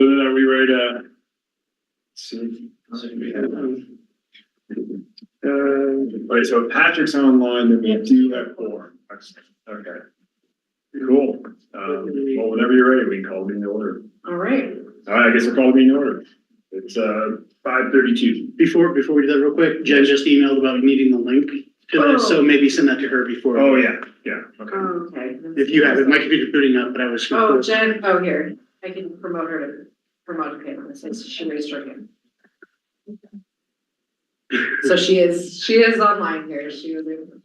So then are we ready to see? Right, so if Patrick's online, then we do have 4. Okay. Cool. Well, whenever you're ready, we can call the meeting to order. All right. All right, I guess we'll call the meeting to order. It's 5:32. Before we do that real quick, Jen just emailed about needing the link to this, so maybe send that to her before. Oh, yeah, okay. Oh, okay. If you have it, my computer's booting up, but I was. Oh, Jen, oh, here, I can promote her to promote a panelist since she raised her hand. So she is online here. She was able to.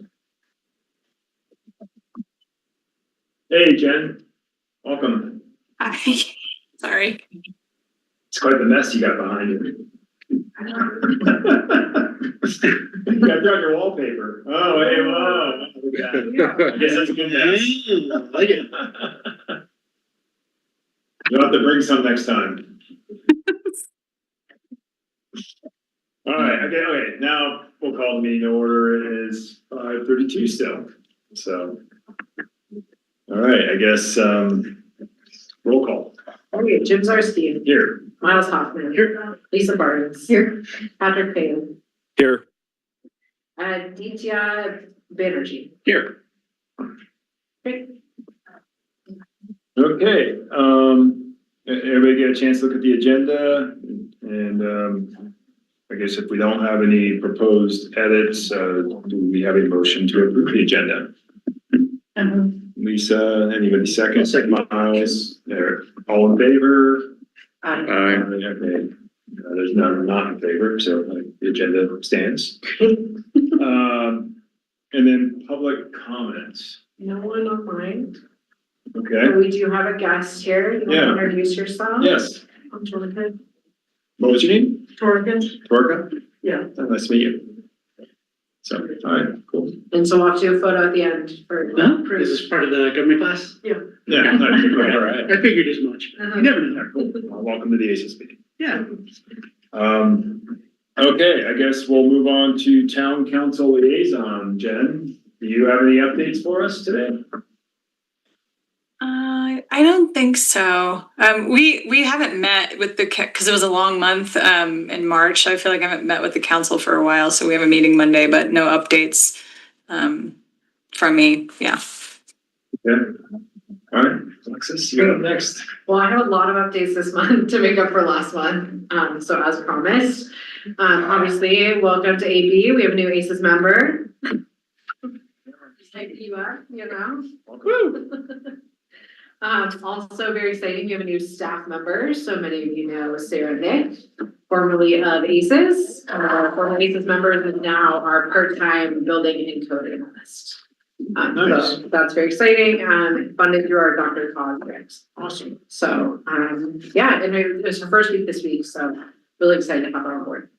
Hey, Jen, welcome. Hi, sorry. It's quite the mess you got behind you. You got your wallpaper. Oh, hey, whoa. Look at that. I guess that's a good mess. I like it. You'll have to bring some next time. All right, okay, now we'll call the meeting to order. It is 5:32 still, so. All right, I guess, roll call. Okay, Jim Zarstein, Here. Miles Hoffman, here, Lisa Barnes, here, Patrick Payne, Here. Aditya Banerjee. Here. Great. Okay, everybody get a chance to look at the agenda, and I guess if we don't have any proposed edits, do we have a motion to approve the agenda? Lisa, anybody second? Second. Miles, there, all in favor? Aye. Okay, there's none not in favor, so the agenda stands. And then public comments, No one online. okay? We do have a guest here. You want Yeah. to introduce yourself? Yes, I'm Torka. what was your name? Torka. Torka? Yeah. Oh, nice to meet you. So, all right, cool. And so we'll have to do a photo at the end for. No, this is part of the government class? Yeah, nice, all right. I figured as much. You never know. Cool. Well, welcome to the ACES meeting. Yeah. Okay, I guess we'll move on to town council liaison. Jen, do you have any updates for us today? I don't think so. We haven't met with the, because it was a long month in March. I feel like I haven't met with the council for a while, so we have a meeting Monday, but no updates from me, yeah. Yeah. All right, Alexis, you're up next. Well, I have a lot of updates this month to make up for last month. So as promised, obviously, welcome to AB. We have a new ACES member. Just like you are, you know. Welcome. Also very exciting, we have a new staff member. So many of you know Sarah Nick, formerly of ACES. Our former ACES members is now our part-time building and code analyst. Nice. So that's very exciting, funded through our Dr. Todd grant. Awesome. So, yeah, and it was her first week this week, so really excited to have her on board.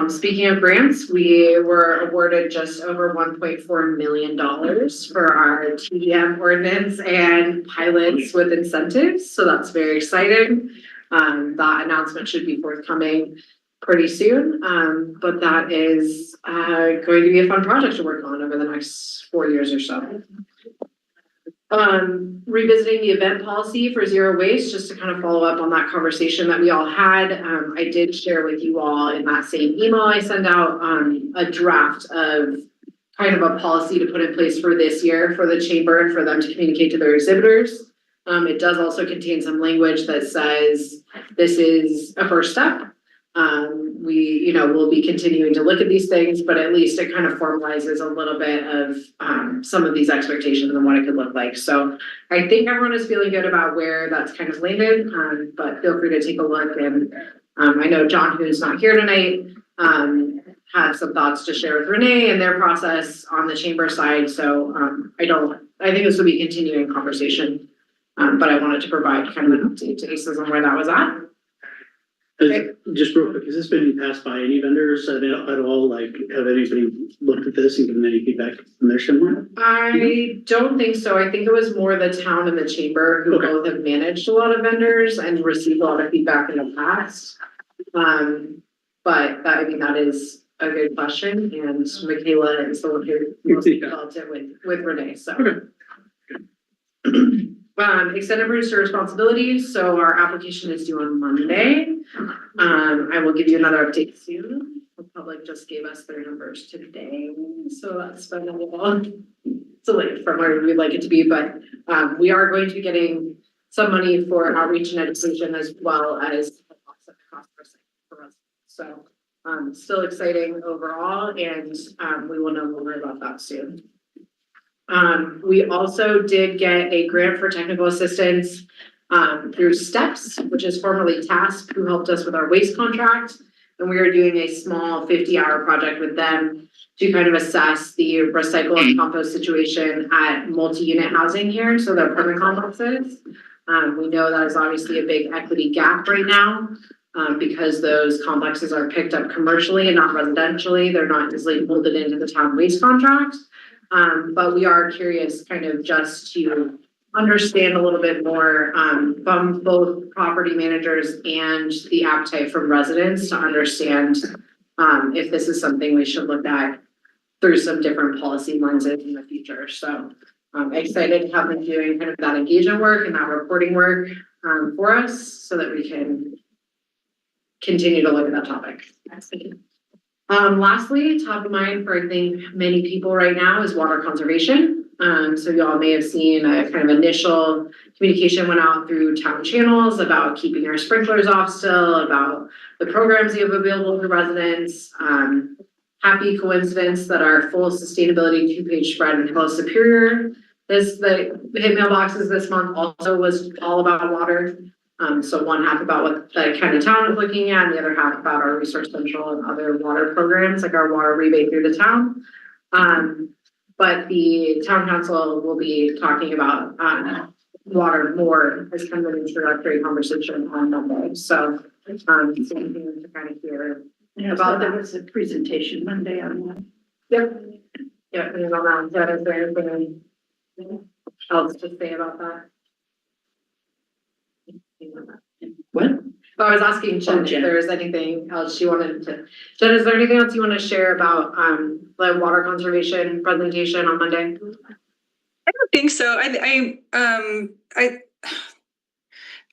Speaking of grants, we were awarded just over $1.4 million for our TDM ordinance and pilots with incentives, so that's very exciting. That announcement should be forthcoming pretty soon, but that is going to be a fun project to work on over the next 4 years or so. Revisiting the event policy for zero waste, just to kind of follow up on that conversation that we all had. I did share with you all in that same email I sent out a draft of kind of a policy to put in place for this year for the chamber and for them to communicate to their exhibitors. It does also contain some language that says this is a first step. We, will be continuing to look at these things, but at least it kind of formalizes a little bit of some of these expectations and what it could look like. So I think everyone is feeling good about where that's kind of landed, but feel free to take a look. And I know John, who's not here tonight, had some thoughts to share with Renee and their process on the chamber side. So I think this will be a continuing conversation, but I wanted to provide kind of an update to ACES on where that was at. Just real quick, has this been passed by any vendors at all? Like, have anybody looked at this and given any feedback from their similar? I don't think so. I think it was more the town and the chamber who both have managed a lot of vendors and received a lot of feedback in the past. But that is a good question, and Michaela is the one who developed it with Renee. So, Extended producer responsibilities, so our application is due on Monday. I will give you another update soon. The public just gave us their numbers today, so that's been a little delayed from where we'd like it to be, but we are going to be getting some money for outreach and education as well as offset the cost for us. So still exciting overall, and we will know more about that soon. We also did get a grant for technical assistance through STEPS, which is formerly TASK, who helped us with our waste contract. And we are doing a small 50-hour project with them to kind of assess the recycle and compost situation at multi-unit housing here, so the apartment complexes. We know that is obviously a big equity gap right now because those complexes are picked up commercially and not residentially. They're not easily molded into the town waste contract. But we are curious kind of just to understand a little bit more from both property managers and the appetite from residents to understand if this is something we should look at through some different policy lenses in the future. So I'm excited to have them doing kind of that engagement work and that reporting work for us so that we can continue to look at that topic. Lastly, top of mind for I think many people right now is water conservation. So y'all may have seen a kind of initial communication went out through town channels about keeping our sprinklers off still, about the programs you have available for residents. Happy coincidence that our full sustainability 2-page spread in Hill Superior, the hit mailboxes this month also was all about water. So one half about what the kind of town is looking at, and the other half about our Resource Central and other water programs, like our water rebate through the town. But the town council will be talking about water more as kind of an introductory conversation on Monday. So something to kind of hear about. There was a presentation Monday on that. Yep. Yep, and on that, is there anything else to say about that? What? So I was asking Jen if Jen. there was anything else she wanted to, Jen, is there anything else you want to share about the water conservation presentation on Monday? I don't think so.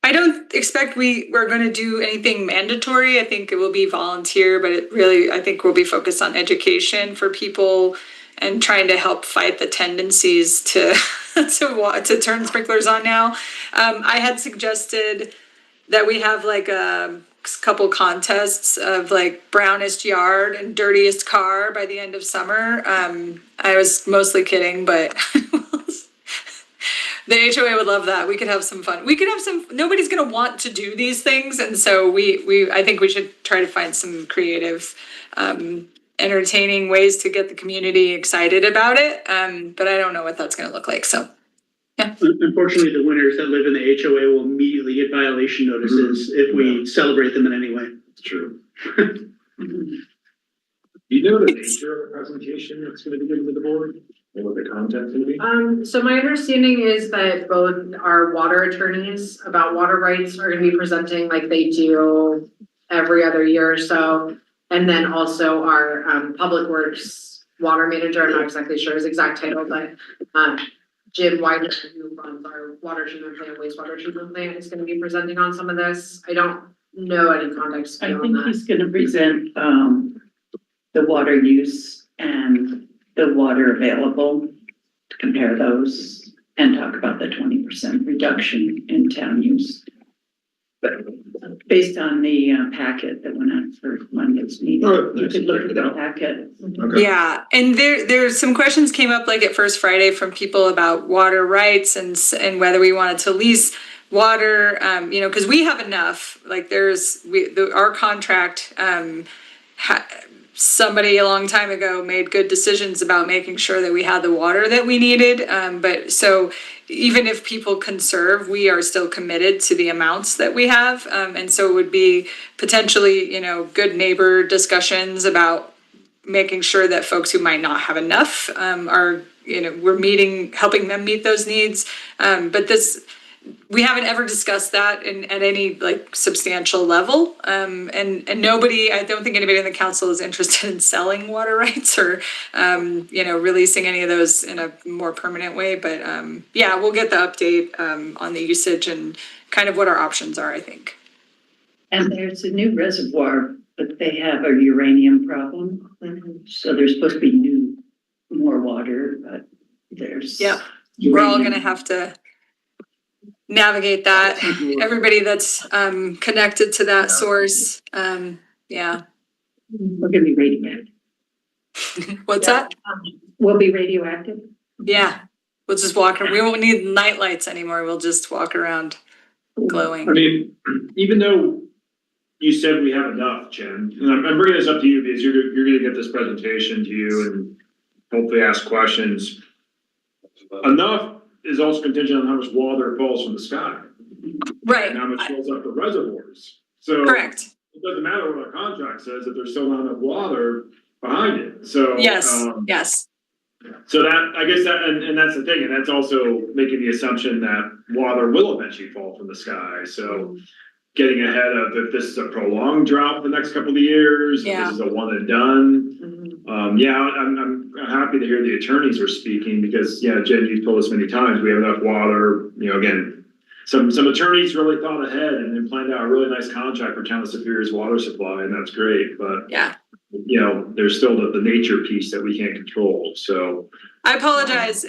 I don't expect we're going to do anything mandatory. I think it will be volunteer, but it really, I think we'll be focused on education for people and trying to help fight the tendencies to to turn sprinklers on now. I had suggested that we have like a couple contests of like brownest yard and dirtiest car by the end of summer. I was mostly kidding, but the HOA would love that. We could have some fun. We could have some, nobody's gonna want to do these things. And so I think we should try to find some creative, entertaining ways to get the community excited about it. But I don't know what that's gonna look like, so. Yeah. Unfortunately, the winners that live in the HOA will immediately get violation notices if we celebrate them in any way. It's true. You know the nature of the presentation that's going to be given to the board and what the content's going to be? So my understanding is that both our water attorneys about water rights are going to be presenting like they do every other year or so. And then also our public works water manager, I'm not exactly sure his exact title, but Jim Widener, who runs our water treatment plant, wastewater treatment plant, is going to be presenting on some of this. I don't know any context I beyond think that. he's gonna present the water use and the water available, to compare those and talk about the 20% reduction in town use. But based on the packet that went out for Monday's meeting, Oh, you could look at the check it out. packet. Okay. Yeah, and there's some questions came up like at First Friday from people about water rights and whether we wanted to lease water, because we have enough. Like our contract, somebody a long time ago made good decisions about making sure that we had the water that we needed. But so even if people conserve, we are still committed to the amounts that we have. And so it would be potentially, good neighbor discussions about making sure that folks who might not have enough are, we're helping them meet those needs. But we haven't ever discussed that at any like substantial level. And nobody, I don't think anybody in the council is interested in selling water rights or, releasing any of those in a more permanent way. But yeah, we'll get the update on the usage and kind of what our options are, I think. And there's a new reservoir, but they have a uranium problem. So there's supposed to be more water, but there's. Yeah, we're all gonna have to navigate that. Everybody that's connected to that source. Yeah. We're gonna be radioactive. What's that? We'll be radioactive. Yeah. We'll just walk. We won't need night lights anymore. We'll just walk around glowing. I mean, even though you said we have enough, Jen, and I'm bringing this up to you because you're gonna get this presentation to you and hopefully ask questions. Enough is also contingent on how much water falls from the sky. Right. And how much fills up the reservoirs. So Correct. it doesn't matter what our contract says if there's still not enough water behind it. So Yes. Yes. So that, I guess that, and that's the thing, and that's also making the assumption that water will eventually fall from the sky. So getting ahead of if this is a prolonged drought for the next couple of years, if this is a one and done. I'm happy to hear the attorneys are speaking because, yeah, Jen, you've told us many times, we have enough water, again, some attorneys really thought ahead and then planned out a really nice contract for Town of Superior's water supply, and that's great, but Yeah. There's still the nature piece that we can't control, so. I apologize.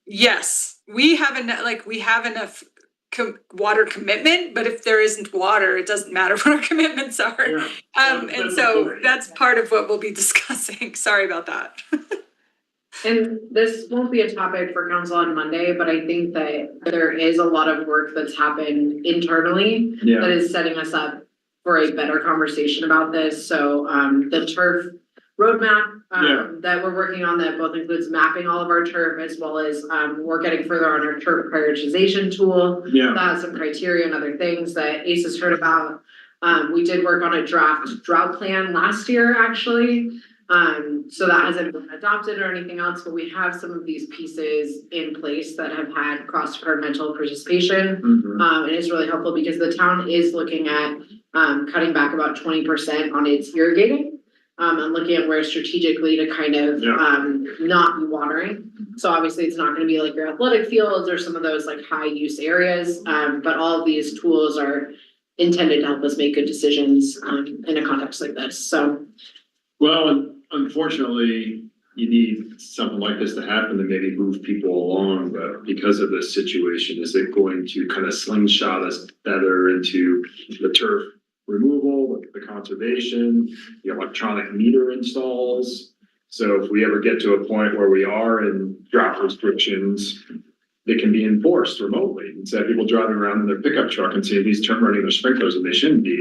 Yes, we have enough water commitment, but if there isn't water, it doesn't matter what our commitments are. Yeah. And so that's part of what we'll be discussing. Sorry about that. And this won't be a topic for council on Monday, but I think that there is a lot of work that's happened internally that is setting us up for a better conversation about this. So the turf roadmap that we're working on that both includes mapping all of our turf as well as we're getting further on our turf prioritization tool. That has some criteria and other things that ACES heard about. We did work on a draft drought plan last year, actually. So that hasn't been adopted or anything else, but we have some of these pieces in place that have had cross-departmental participation. And it's really helpful because the town is looking at cutting back about 20% on its irrigating. And looking at where strategically to kind of not be watering. So obviously it's not gonna be like your athletic fields or some of those like high use areas. But all of these tools are intended to help us make good decisions in a context like this, so. Well, unfortunately, you need something like this to happen to maybe move people along, but because of this situation, is it going to kind of slingshot us better into the turf removal, the conservation, the electronic meter installs? So if we ever get to a point where we are in drought restrictions, they can be enforced remotely. Instead of people driving around in their pickup truck and seeing these turn running their sprinklers and they shouldn't be,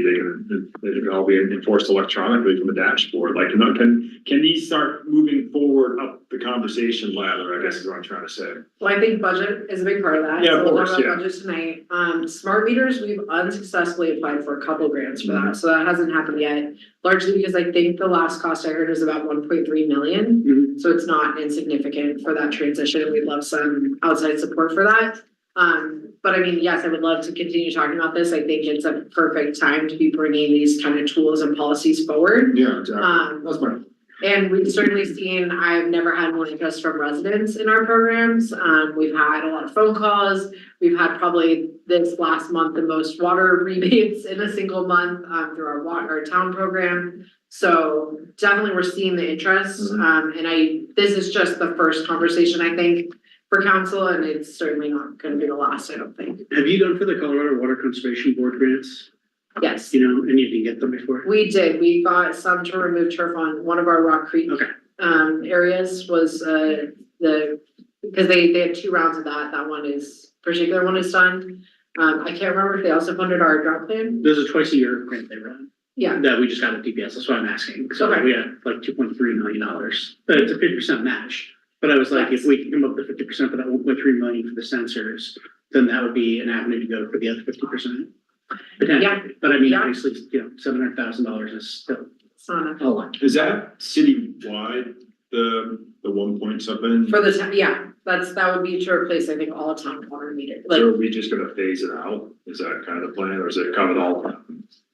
they can all be enforced electronically from the dashboard. Like, can these start moving forward up the conversation ladder, I guess is what I'm trying to say. Well, I think budget is a big part of that. Yeah, of So we'll course, talk about budget tonight. Smart meters, we've unsuccessfully applied for a couple grants for that, so that hasn't happened yet. Largely because I think the last cost I heard was about 1.3 million. So it's not insignificant for that transition. We'd love some outside support for that. But I mean, yes, I would love to continue talking about this. I think it's a perfect time to be bringing these kind of tools and policies forward. Yeah, exactly. That's my. And we've certainly seen, I've never had more interest from residents in our programs. We've had a lot of phone calls. We've had probably this last month the most water rebates in a single month through our town program. So definitely we're seeing the interest. And this is just the first conversation, I think, for council, and it's certainly not going to be the last, I don't think. Have you done for the Colorado Water Conservation Board grants? Yes. And you didn't get them before? We did. We got some to remove turf on one of our Rock Creek areas was because they had 2 rounds of that. That particular one is done. I can't remember if they also funded our drought plan. There's a twice a year grant they run. Yeah. That we just got at DPS. That's what I'm asking. So we had like $2.3 million. But it's a 50% match. But I was like, if we can come up with 50% for that 1.3 million for the sensors, then that would be an avenue to go for the other 50%. Potentially. But I mean, obviously, $700,000 is still a lot. Is that citywide, the 1 point something? For the that would be to replace, I think, all town water meters, So like, are we just gonna phase it out? Is that kind of the plan, or is it coming all?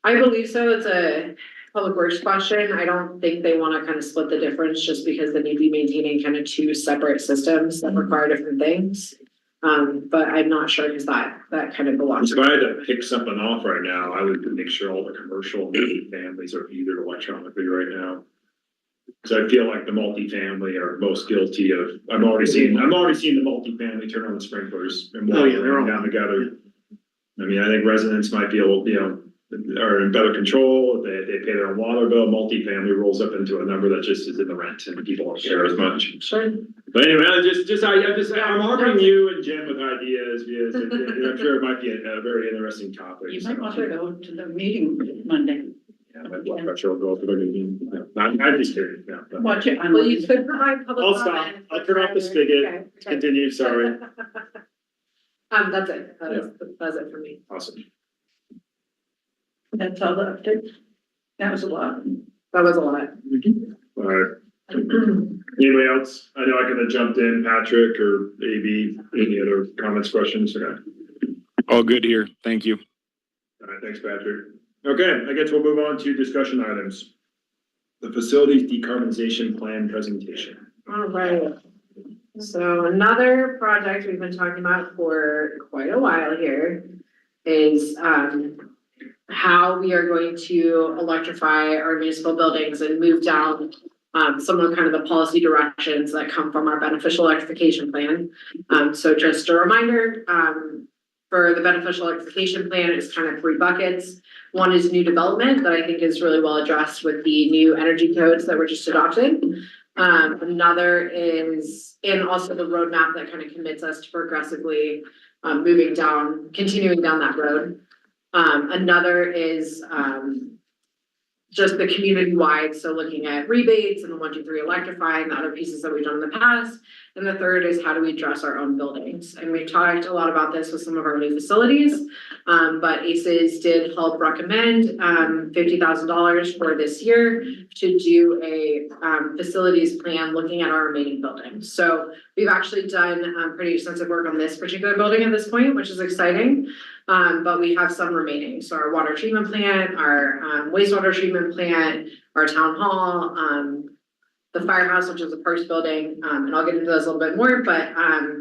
I believe so, it's a public works question, I don't think they wanna kind of split the difference, just because then you'd be maintaining kind of two separate systems that require different things. But I'm not sure, cause that kind of belongs. If I had to pick something off right now, I would make sure all the commercial families are either electronically right now. Cause I feel like the multifamily are most guilty of, I'm already seeing the multifamily turn on the sprinklers and Oh, water yeah, they're running all- down together. I mean, I think residents might be able, are in better control, they pay their own water bill, multifamily rolls up into a number that just is in the rent and people don't share as much. Sure. But anyway, I'm harboring you and Jim with ideas, because I'm sure it might be a very interesting topic. You might want to go to the meeting Monday. Yeah, my blood pressure will go up, I'm just kidding, yeah. but- Watch it Well, you on. could provide public I'll stop. comment. I'll turn off the spigot. Okay, okay. Continue, sorry, That's it, that's it for me. awesome. That's all the updates. That was a lot. That was a lot. Alright, anybody else? I know I could have jumped in, Patrick or AB, any other comments, questions? Okay. All good here. Thank you. Alright, thanks, Patrick. Okay, I guess we'll move on to discussion items. The facilities decarbonization plan presentation. All right. So another project we've been talking about for quite a while here is how we are going to electrify our municipal buildings and move down some of kind of the policy directions that come from our beneficial electrification plan. So just a reminder, for the beneficial electrification plan, it's kind of three buckets. One is new development that I think is really well addressed with the new energy codes that were just adopted. Another is, and also the roadmap that kind of commits us to progressively continuing down that road. Another is just the community-wide, so looking at rebates and the 1, 2, 3 electrifying, the other pieces that we've done in the past. And the third is how do we address our own buildings? And we've talked a lot about this with some of our new facilities. But ACES did help recommend $50,000 for this year to do a facilities plan looking at our remaining buildings. So we've actually done pretty extensive work on this particular building at this point, which is exciting. But we have some remaining. So our water treatment plant, our wastewater treatment plant, our town hall, the firehouse, which is the first building, and I'll get into those a little bit more, but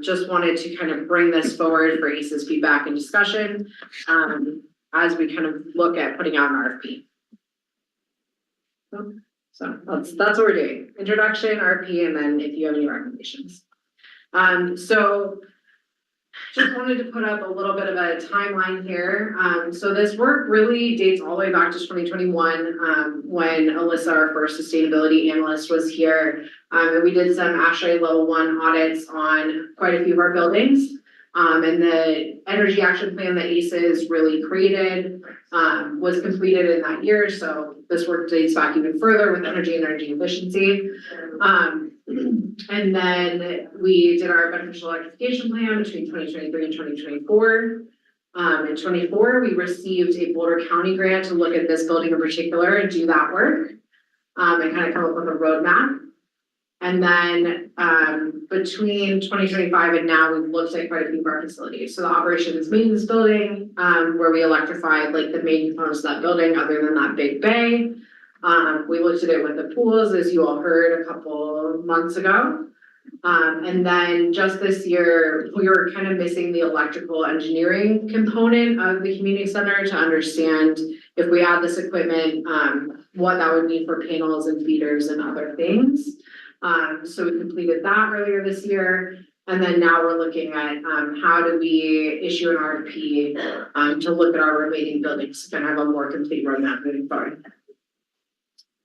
just wanted to kind of bring this forward for ACES feedback and discussion as we kind of look at putting out an RFP. So that's what we're doing. Introduction, RFP, and then if you have any recommendations. So just wanted to put up a little bit of a timeline here. So this work really dates all the way back to 2021, when Alyssa, our first sustainability analyst, was here. And we did some ASHRAE level 1 audits on quite a few of our buildings. And the energy action plan that ACES really created was completed in that year. So this work dates back even further with energy and energy efficiency. And then we did our beneficial electrification plan between 2023 and 2024. In 24, we received a Boulder County grant to look at this building in particular and do that work and kind of come up with a roadmap. And then between 2025 and now, we've looked at quite a few of our facilities. So the operations maintenance building, where we electrified like the main components of that building, other than that big bay. We looked at it with the pools, as you all heard a couple months ago. And then just this year, we were kind of missing the electrical engineering component of the community center to understand if we add this equipment, what that would mean for panels and feeders and other things. So we completed that earlier this year. And then now we're looking at how do we issue an RFP to look at our remaining buildings to have a more complete roadmap moving forward.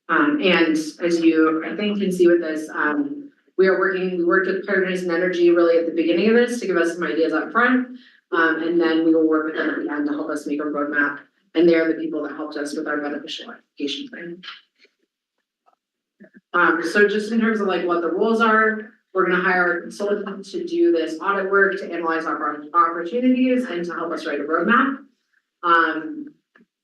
And as you, I think, can see with this, we worked with Partners in Energy really at the beginning of this to give us some ideas up front. And then we will work with them at the end to help us make a roadmap. And they're the people that helped us with our beneficial electrification plan. So just in terms of like what the rules are, we're gonna hire a consultant to do this audit work, to analyze our opportunities and to help us write a roadmap.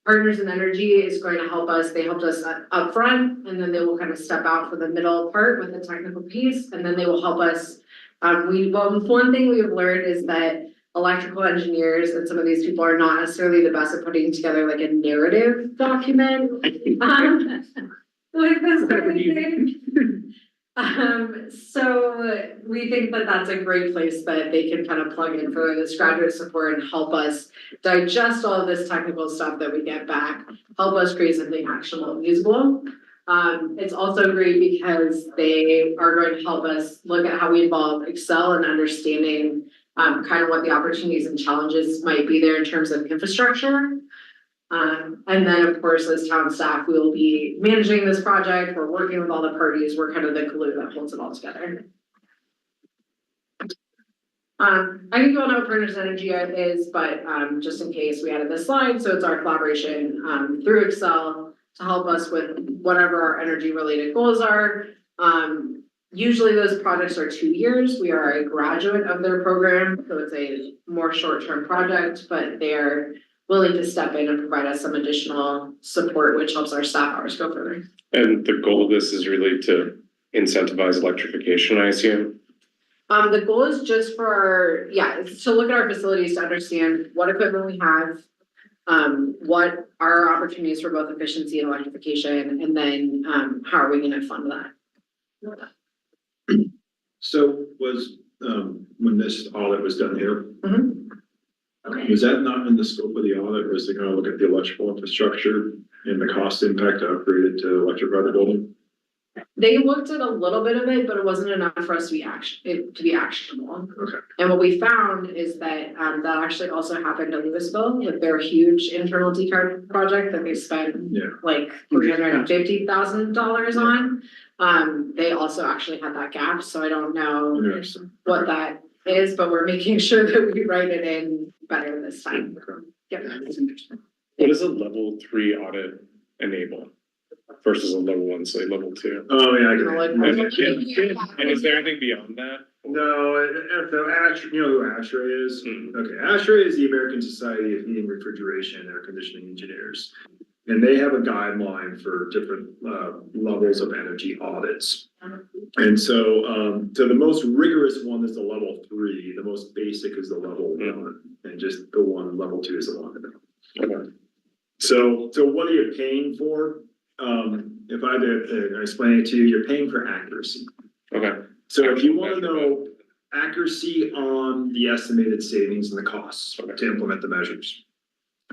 Partners in Energy is going to help us. They helped us up front, and then they will kind of step out for the middle part with the technical piece, and then they will help us One thing we've learned is that electrical engineers and some of these people are not necessarily the best at putting together like a narrative document. Like this kind of thing. So we think that that's a great place that they can kind of plug in for this graduate support and help us digest all of this technical stuff that we get back, help us create something actionable and usable. It's also great because they are going to help us look at how we involve Excel and understanding kind of what the opportunities and challenges might be there in terms of infrastructure. And then, of course, as town staff, we will be managing this project. We're working with all the parties. We're kind of the glue that holds it all together. I think you all know what Partners Energy is, but just in case we added this slide, so it's our collaboration through Excel to help us with whatever our energy related goals are. Usually those projects are 2 years. We are a graduate of their program, so it's a more short-term project, but they're willing to step in and provide us some additional support, which helps our staff hours go further. And the goal of this is really to incentivize electrification, I assume? The goal is just for, it's to look at our facilities to understand what equipment we have, what are our opportunities for both efficiency and electrification, and then how are we gonna fund that? So was, when this audit was done here, Okay. was that not in the scope of the audit, or was they gonna look at the electrical infrastructure and the cost impact to upgrade it to electric the building? They looked at a little bit of it, but it wasn't enough for us to be actionable. Okay. And what we found is that that actually also happened in Louisville with their huge internal decarb project that they spent like $350,000 on. They also actually had that gap, so I don't know Interesting. what that is, but we're making sure that we write it in better this time. Okay. Yep, that's interesting. What does a level 3 audit enable versus a level 1, say level 2? Oh, yeah, I You know, like, can. And is there anything beyond that? No, so ASHRAE, you know who ASHRAE is? Okay, ASHRAE is the American Society of Heating, Refrigeration, and Air Conditioning Engineers. And they have a guideline for different levels of energy audits. And so, the most rigorous one is the level 3, the most basic is the level 1, and just the one, level 2 is the one. Okay. So what are you paying for? If I had to explain it to you, you're paying for accuracy. Okay. So if you wanna know accuracy on the estimated savings and the costs to implement the measures.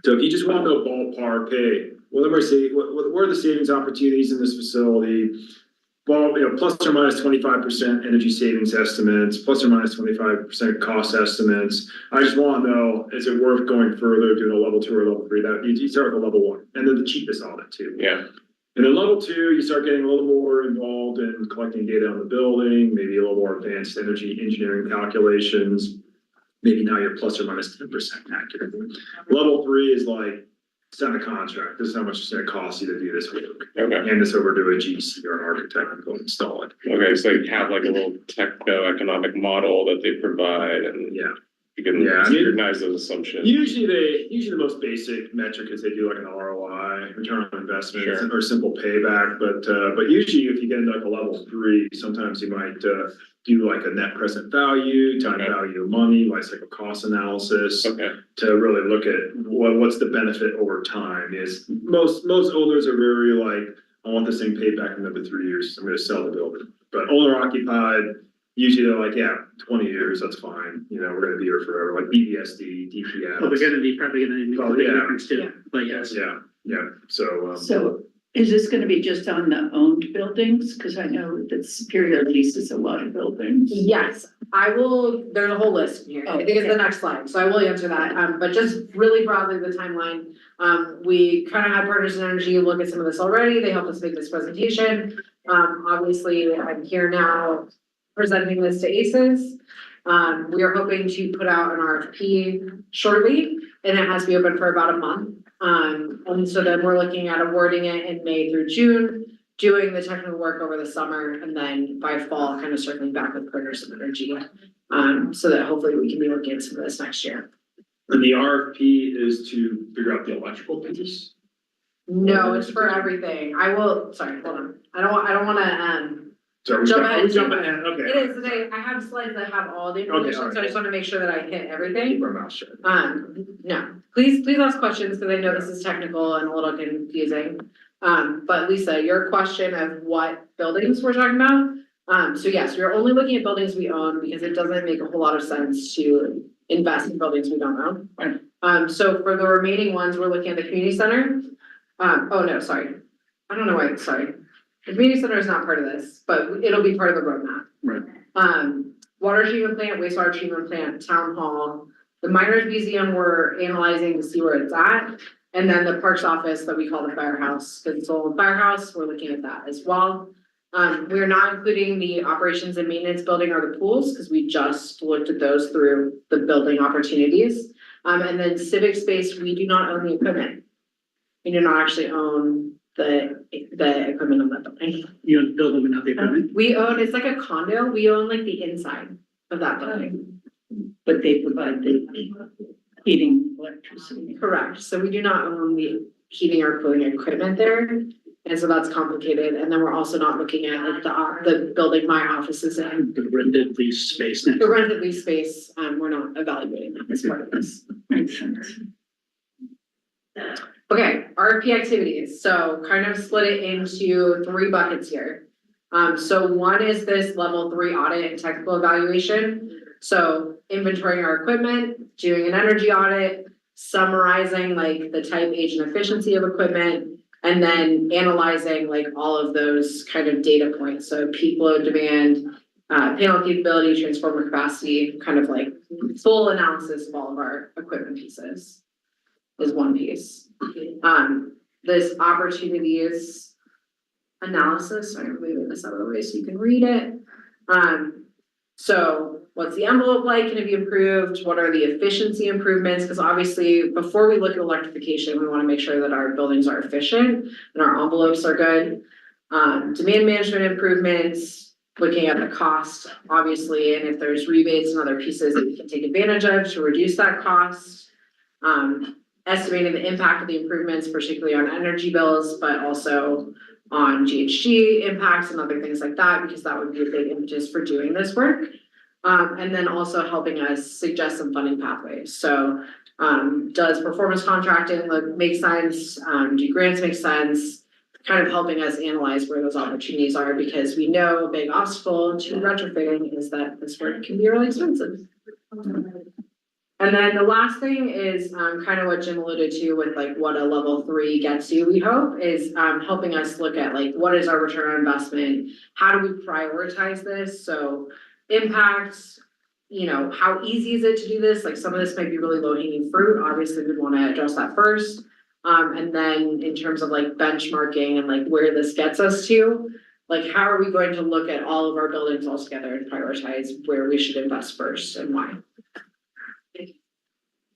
So if you just wanna know ballpark, hey, what are the savings opportunities in this facility? Well, plus or minus 25% energy savings estimates, plus or minus 25% cost estimates. I just wanna know, is it worth going further, doing a level 2 or level 3? That you start with a level 1, and then the cheapest audit too. Yeah. And then level 2, you start getting a little more involved in collecting data on the building, maybe a little more advanced energy engineering calculations. Maybe now you're plus or minus 10% accurate. Level 3 is like, sign a contract. This is how much it's gonna cost you to do this work. Okay. Hand this over to a GC or an architect and go install it. Okay, so you have like a little techno-economic model that they provide and Yeah. you can Yeah, I mean- recognize those assumptions. Usually the most basic metric is they do like an ROI, return on investment, Sure. or simple payback, but usually if you get into like a level 3, sometimes you might do like a net present value, time Okay. value of money, life cycle cost analysis. Okay. To really look at what's the benefit over time. Is most owners are very like, I want this thing paid back in another 3 years, I'm gonna sell the building. But owner occupied, usually they're like, yeah, 20 years, that's fine, we're gonna be here forever, like BBSD, DPS. Well, they're gonna be probably gonna need Oh, a big yeah. difference too, Yeah. but yes. Yeah, so. So is this gonna be just on the owned buildings? Cause I know that Superior leases a lot of buildings. Yes, there's a whole list in here. I think it's the Okay. next slide, so I will answer that. But just really broadly, the timeline. We kind of had Partners in Energy look at some of this already. They helped us make this presentation. Obviously, I'm here now presenting this to ACES. We are hoping to put out an RFP shortly, and it has to be open for about a month. And so then we're looking at awarding it in May through June, doing the technical work over the summer, and then by fall, kind of circling back with Partners in Energy. So that hopefully we can be looking at some of this next year. And the RFP is to figure out the electrical piece? No, it's for everything. Sorry, hold on. I don't wanna So Jump ahead. jumping ahead, okay. It is today. I have slides that have all the information, alright. so I just wanna make sure that I hit Keep everything. our mouth shut. No, please ask questions, because I know this is technical and a little confusing. But Lisa, your question of what buildings we're talking about. So yes, we're only looking at buildings we own because it doesn't make a whole lot of sense to invest in buildings we don't own. Right. So for the remaining ones, we're looking at the community center. Oh no, sorry. I don't know why, sorry. The community center is not part of this, but it'll be part of the roadmap. Right. Water treatment plant, wastewater treatment plant, town hall, the miners museum, we're analyzing to see where it's at. And then the parks office that we call the firehouse, because it's all firehouse, we're looking at that as well. We're not including the operations and maintenance building or the pools, because we just looked at those through the building opportunities. And then civic space, we do not own the equipment. We do not actually own the equipment on that building. You own the building but not the equipment? We own, it's like a condo, we own like the inside of that building. But they provide the heating, electricity. Correct, so we do not own the heating or cooling equipment there. And so that's complicated, and then we're also not looking at like the building my office is in. The rented lease space next. The rented lease space, we're not evaluating that as part of this. Makes sense. Okay, RFP activities, so kind of split it into 3 buckets here. So one is this level 3 audit and technical evaluation. So inventorying our equipment, doing an energy audit, summarizing like the type, age, and efficiency of equipment, and then analyzing like all of those kind of data points. So peak load demand, panel capability, transformer capacity, kind of like full analysis of all of our equipment pieces is one piece. This opportunities analysis, I'm moving this out of the way so you can read it. So what's the envelope like? Can it be improved? What are the efficiency improvements? Because obviously, before we look at electrification, we want to make sure that our buildings are efficient and our envelopes are good. Demand management improvements, looking at the cost, obviously, and if there's rebates and other pieces that we can take advantage of to reduce that cost. Estimating the impact of the improvements, particularly on energy bills, but also on GHG impacts and other things like that, because that would be a big impetus for doing this work. And then also helping us suggest some funding pathways. So does performance contracting make sense? Do grants make sense? Kind of helping us analyze where those opportunities are, because we know a big obstacle to retrofitting is that this work can be really expensive. And then the last thing is kind of what Jim alluded to with like what a level 3 gets you, we hope, is helping us look at like what is our return on investment? How do we prioritize this? So impacts, you know, how easy is it to do this? Like some of this might be really low hanging fruit. Obviously, we'd want to address that first. And then in terms of like benchmarking and like where this gets us to, like how are we going to look at all of our buildings all together and prioritize where we should invest first and why?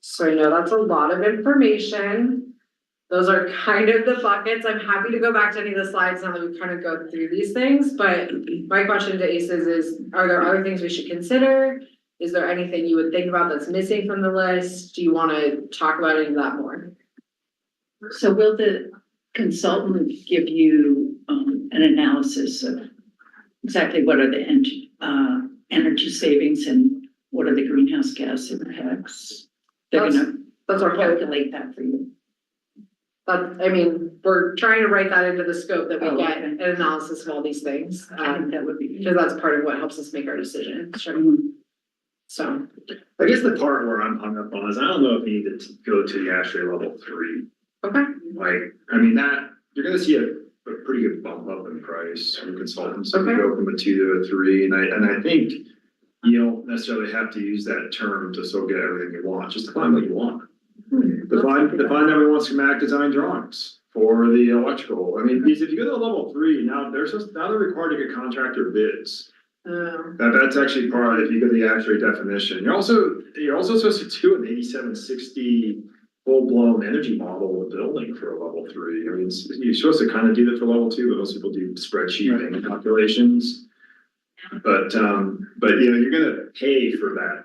So I know that's a lot of information. Those are kind of the buckets. I'm happy to go back to any of the slides now that we kind of go through these things, but my question to ACES is, are there other things we should consider? Is there anything you would think about that's missing from the list? Do you want to talk about any of that more? So will the consultant give you an analysis of exactly what are the energy savings and what are the greenhouse gas impacts? They're gonna That's our hope. calculate that for you. But I mean, we're trying to write that into the scope that we Oh, get okay. an analysis of all these things. I think that would be. Because that's part of what helps us make our decision. Sure. So, I guess the part where I'm hung up on is I don't know if you need to go to the ASHRAE level 3. okay. Like, I mean, that, you're gonna see a pretty good bump up in price from consultants. If you Okay. go from a 2 to a 3, and I think you don't necessarily have to use that term to still get everything you want, just define what you want. Define everyone's schematic design drawings for the electrical. I mean, because if you go to a level 3, now they're required to get contractor bids. That's actually part, if you go to the ASHRAE definition, you're also supposed to do an 8760 full-blown energy model of the building for a level 3. I mean, you're supposed to kind of do that for level 2, but most people do spreadsheet calculations. But you know, you're gonna pay for that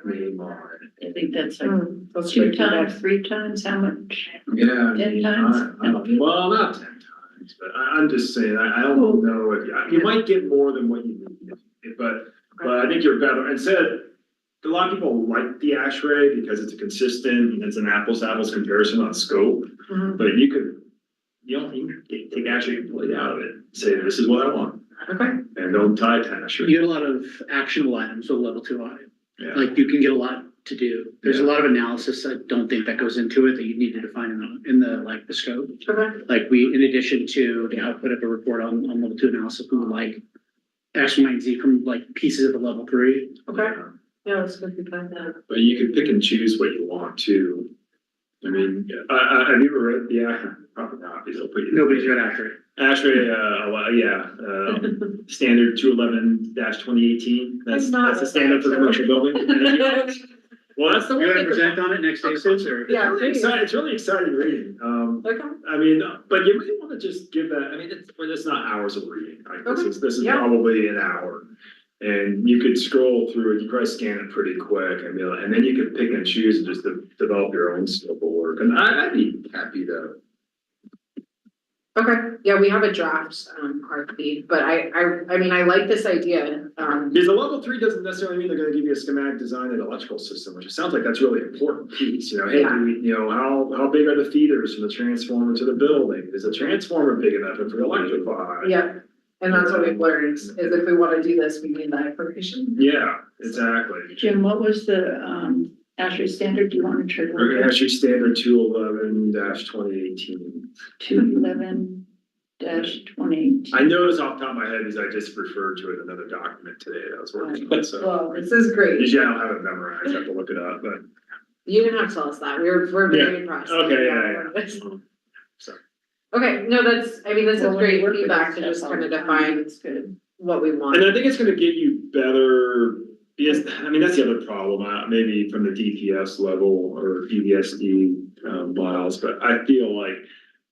main line. I think that's like That's 2 good. times, 3 times, how much? Yeah. 10 times? Well, not 10 times. things, but I'm just saying, I don't know if, you might get more than what you need, but I think you're better, and said, a lot of people like the ASHRAE because it's a consistent, and it's an apples to apples comparison on scope, Mhm. but you could, you can take ASHRAE completely out of it, say, this is what I want, Okay, and don't tie to ASHRAE. You get a lot of actionable items with level 2 audit. Yeah. Like you can get a lot to do. There's a lot of analysis I don't think that goes into it that you need to define in the like the scope. okay, Like we, in addition to the output of a report on level 2 analysis, we would like X, Y, and Z from like pieces of the level 3. okay. Yeah, that's good feedback. But you can pick and choose what you want to. I mean, have you ever read, yeah, probably not, because they'll put you. Nobody's read ASHRAE. ASHRAE, standard 211-2018, I've not that's the standard for commercial building. Well, that's the one. You want to present on it next ACES or? Yeah. It's really exciting reading, Okay, I mean, but you really wanna just give that, I mean, it's not hours of reading, like, this is Yeah. probably an hour. And you could scroll through it, you probably scan it pretty quick, I mean, and then you could pick and choose and just develop your own scope of work, and I'd be happy to. okay, yeah, we have a draft, RFP, but I mean, I like this idea, Because a level 3 doesn't necessarily mean they're gonna give you a schematic design and electrical system, which it sounds like that's really important piece, you know, hey, Yeah. how big are the feeders from the transformer to the building? Is the transformer big enough if we electrify? yeah, and that's what we've learned, is if we wanna do this, we need that information. Yeah, exactly. Jim, what was the, ASHRAE standard you wanted to look at? Actually, standard 211-2018. 211-20. I noticed off the top of my head because I just referred to it in another document today that I was working on, so. Well, this is great, Usually I don't have it memorized, I have to look it up, but. you didn't have to tell us that, we're very impressed. Okay, yeah. So, Okay, no, that's, I mean, this is Well, when you great work with feedback this to just stuff all kind of the time, define It's good. what we want. and I think it's gonna get you better, yes, I mean, that's the other problem, maybe from the DPS level or EVSD miles, but I feel like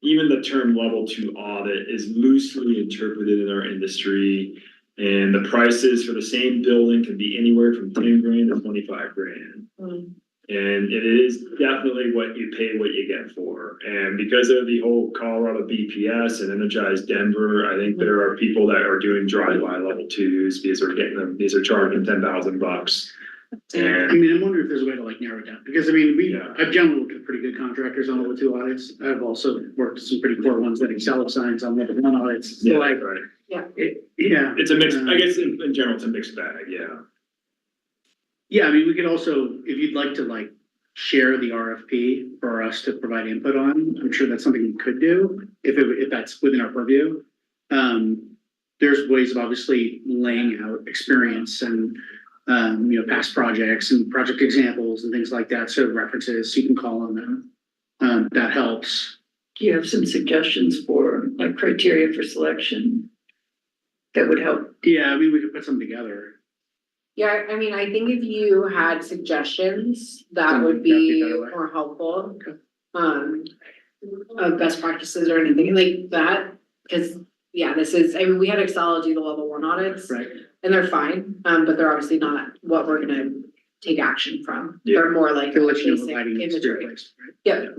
even the term level 2 audit is loosely interpreted in our industry. And the prices for the same building can be anywhere from 10 grand to 25 grand. Mm. And it is definitely what you pay, what you get for. And because of the whole Colorado BPS and Energize Denver, I think there are people that are doing drive-by level 2s because they're getting them, these are charging $10,000. I And mean, I'm wondering if there's a way to like narrow it down, because I mean, Yeah. I've generally worked with pretty good contractors on level 2 audits. I've also worked with some pretty poor ones that excel at signs on level 1 audits. So yeah, like, right. yeah. It's a mixed, I guess in general, it's a mixed bag, yeah. Yeah, I mean, we could also, if you'd like to like share the RFP for us to provide input on, I'm sure that's something we could do if that's within our purview. There's ways of obviously laying out experience and, past projects and project examples and things like that. So references, you can call on them. That helps. Do you have some suggestions for like criteria for selection that would help? Yeah, I mean, we could put some together. Yeah, I mean, I think if you had suggestions, that That'd would be be better way. more helpful. Okay. Of best practices or anything like that, because, yeah, this is, I mean, we had Excelogy, the level 1 audits, Right. and they're fine, but they're obviously not what we're gonna take action from. Yeah. They're more like To let you know basic what lighting needs to be imagery. replaced, right? Yep,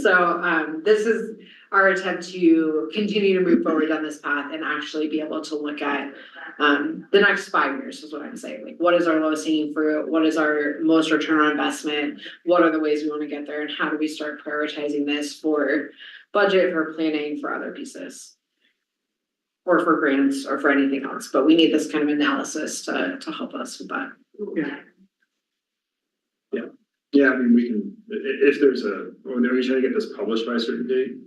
so, this is our attempt to continue to move forward down this path and actually be able to look at the next 5 years is what I'm saying. Like, what is our lowest hanging fruit? What is our most return on investment? What are the ways we want to get there? And how do we start prioritizing this for budget, for planning, for other pieces? Or for grants or for anything else, but we need this kind of analysis to help us with that. Yeah. Yeah, I mean, we can, if there's are we trying to get this published by a certain date?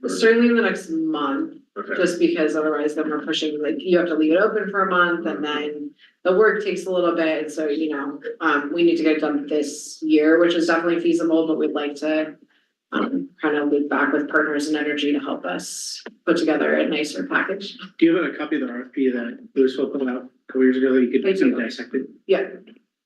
Certainly in the next month, Okay, just because otherwise then we're pushing, like, you have to leave it open for a month and then the work takes a little bit, and so, we need to get it done this year, which is definitely feasible, but we'd like to kind of loop back with partners in energy to help us put together a nicer package. Do you have a copy of the RFP that Louis put out a couple years ago that you I could do. dissect it?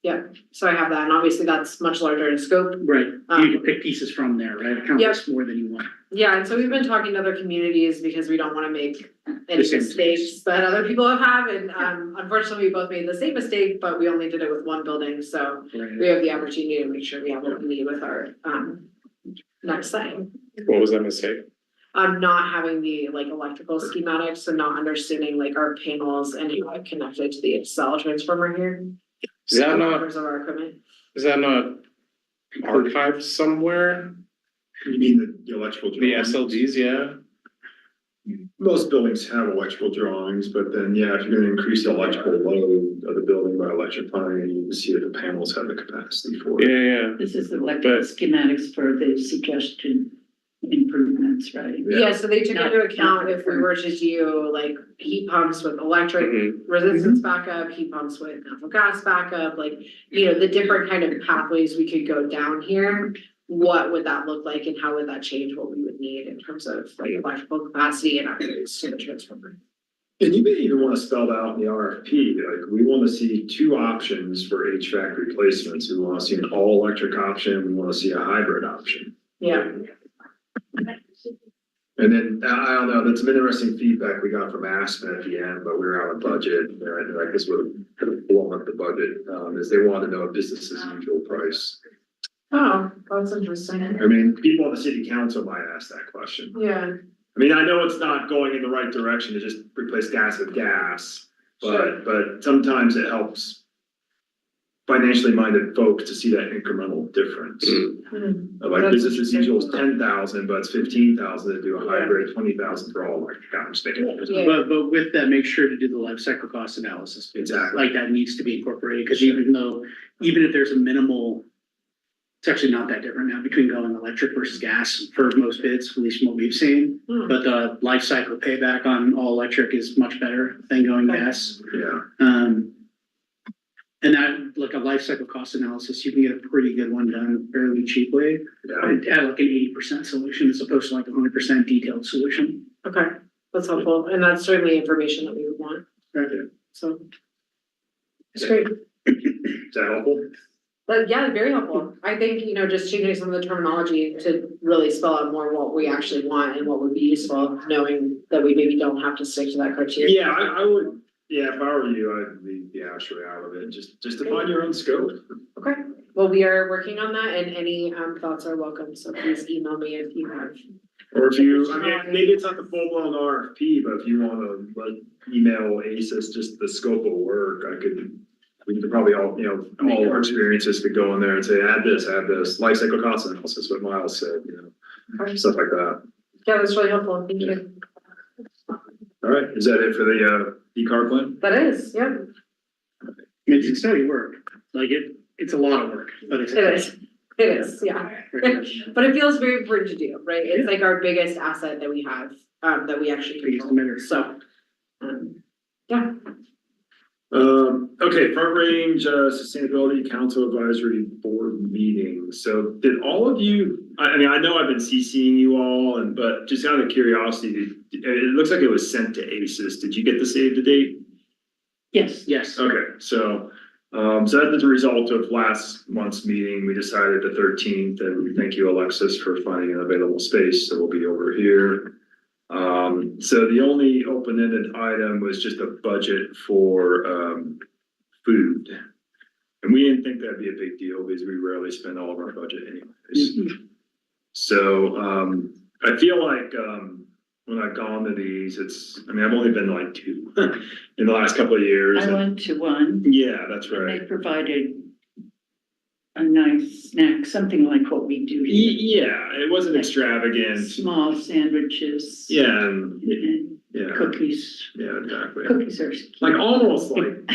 Yeah, so I have that, and obviously that's much larger in scope. Right, you can pick pieces from there, right? It kind of Yep. lists more than you want. Yeah, and so we've been talking to other communities because we don't wanna make any The same mistakes that other people have, and unfortunately, we both made the same mistake, but we only did it with one building, so Right. we have the opportunity to make sure we have what we need with our next thing. What was that mistake? not having the like electrical schematics and not understanding like our panels and how it connected to the cell transformer here. Is that not, Of our equipment. is that not archived somewhere? You mean the electrical The drawings? SLDs, yeah. Most buildings have electrical drawings, but then, yeah, if you're gonna increase the electrical load of the building by electrifying, you can see if the panels have the capacity for it. Yeah, yeah. This is electrical schematics for the suggested improvements, right? Yeah, so they took Not- into account not if we were to do like heat pumps with electric Mhm. resistance backup, heat pumps with natural gas backup, like, you know, the different kind of pathways we could go down here. What would that look like and how would that change what we would need in terms of like electrical capacity and upgrades to the transformer? And you may even wanna spell out in the RFP, like, we wanna see two options for HVAC replacements. We wanna see an all-electric option, we wanna see a hybrid option. Yeah, And then, I don't know, that's some interesting feedback we got from Aspen at the end, but we were out of budget, and I guess we're kind of blowing up the budget, is they wanted to know a business as usual price. oh, that's interesting. I mean, people on the city council might ask that question. Yeah, I mean, I know it's not going in the right direction to just replace gas with gas, Sure. but sometimes it helps financially minded folks to see that incremental difference. Like That's business as usual is interesting. 10,000, but it's 15,000 to do a hybrid, 20,000 for all electric. I'm just making it. Yeah. But with that, make sure to do the life cycle cost analysis. Exactly. Like that needs to be incorporated, because even if there's a minimal, it's actually not that different now between going electric versus gas for most bids, at least from what we've seen. Hmm. But the life cycle payback on all electric is much better than going Okay. gas. Yeah, And that, like a life cycle cost analysis, you can get a pretty good one done fairly cheaply yeah. at like an 80% solution as opposed to like a 100% detailed solution. Okay, that's helpful, and that's certainly information that we would want, Okay. so. It's great, Is that helpful? but yeah, very helpful. I think, you know, just changing some of the terminology to really spell out more what we actually want and what would be useful, knowing that we maybe don't have to stick to that criteria. Yeah, I would, yeah, if I were you, I'd leave the ASHRAE out of it, just define your own scope. Okay, well, we are working on that and any thoughts are welcome, so please email me if you have. Or if you, I mean, maybe it's not the full blown RFP, but if you wanna like email ACES just the scope of work, we could probably all, you know, all our experiences could go in there and say, add this, life cycle cost analysis, what Miles said, you know, stuff like that. Yeah, that's really helpful, thank you. All right, is that it for the decarb plan? That is, yeah, It's exciting work. Like it's a lot of work, but it's. it is, yeah. But it feels very important to do, right? It's like our biggest asset that we have, that we actually Biggest control, emitter. so. Yeah, Okay, front range, sustainability council advisory board meeting. So did all of you, I mean, I know I've been CCing you all but just out of curiosity, it looks like it was sent to ACES. Did you get the save the date? Yes. Yes. Okay, so that's the result of last month's meeting. We decided the 13th, and thank you, Alexis, for finding an available space. So we'll be over here. So the only open-ended item was just a budget for food. And we didn't think that'd be a big deal because we rarely spend all of our budget anyways. So I feel like when I've gone to these, I mean, I've only been to like 2 in the last couple of years. I went to one, Yeah, that's and right. they provided a nice snack, something like what we do here. Yeah, it wasn't extravagant. Small sandwiches. Yeah, and And yeah, cookies. yeah, exactly. Cookies are. Like almost like,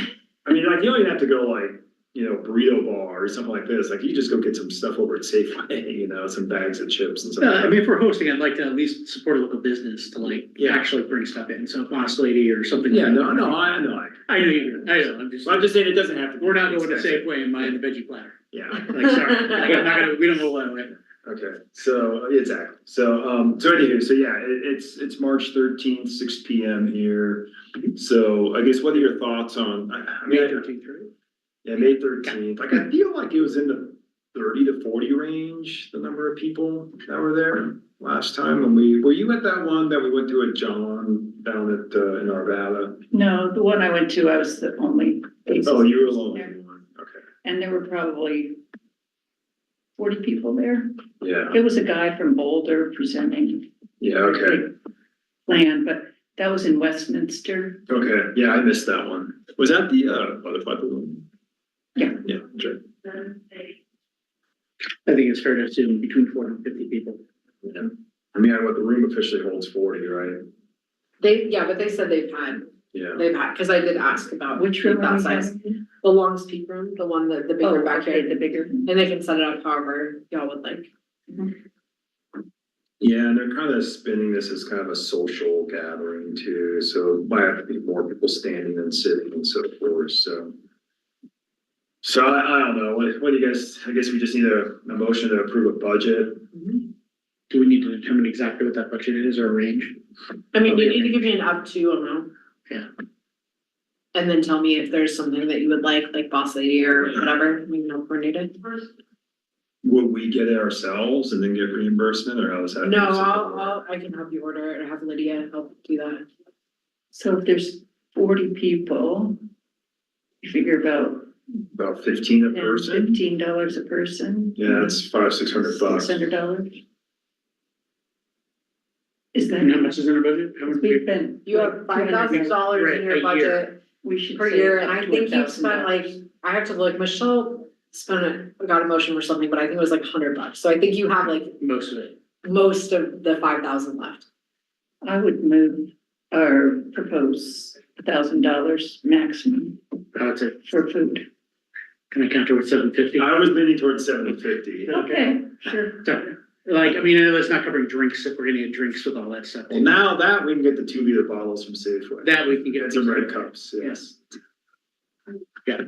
I mean, like you don't even have to go like, you know, burrito bar or something like this. Like you just go get some stuff over at Safeway, you know, some bags of chips and stuff. I mean, if we're hosting, I'd like to at least support a local business to like Yeah. actually bring stuff in. So Boss Lady or something. Yeah, like no, that. no, I know. I know you do. I know. I'm just saying it doesn't have to. be We're not going to expensive. Safeway and buying the veggie platter. Yeah. Like, sorry. Like, I'm not gonna, we don't go that way. Okay, so, exactly, so anywho, so yeah, it's March 13th, 6 PM here. So I guess what are your thoughts on, I May mean, 13th, right? yeah, May 13th, like I feel like it was in the 30 to 40 range, the number of people that were there last time. And were you at that one that we went to at John down at, in Arvada? No, the one I went to, I was the only. Oh, you were alone there. in one, okay, And there were probably 40 people there. yeah, It was a guy from Boulder presenting. Yeah, okay, Plan, but that was in Westminster. okay, yeah, I missed that one. Was that the, butterfly balloon? Yeah. Yeah, sure. I think it's fair to assume between 40 and 50 people. Yeah. I mean, what the room officially holds 40, right? But they said Yeah. because I did ask about Which room are that we size. having? The long speak room, the one that the Oh, bigger okay, backyard, the bigger. and they can set it up however y'all would like. Yeah, and they're kind of spinning this as kind of a social gathering too, so it might have to be more people standing than sitting and so forth, so. So I don't know, what do you guys, I guess we just need a motion to approve a budget. Do we need to determine exactly what that budget is or a range? I mean, you need to give me an up to amount. Yeah. And then tell me if there's something that you would like boss lady or whatever, we can all coordinate it. Will we get it ourselves and then get reimbursement, or how is that? No, I can help you order it or have Lydia help do that. So if there's 40 people, you figure About 15 a person, $15 a person. yeah, that's $500-600 bucks. $600. Is that? And how much is in our budget? How much? We've been. You have $5,000 in Right, your a budget year. We should. per say year, up and I to think you've spent $1,000. I have to look, Michelle got a motion for something, but I think it was like $100. So I think you have like Most of it. most of the 5,000 left. I would move or propose $1,000 maximum That's it. for food. Can I count towards 750? I was leaning towards 750. Okay, sure. So, like, I mean, I know it's not covering drinks if we're gonna get drinks with all that stuff. Well, now that we can get the 2-liter bottles from Safeway. That we can get. And some red cups, yes. Yeah.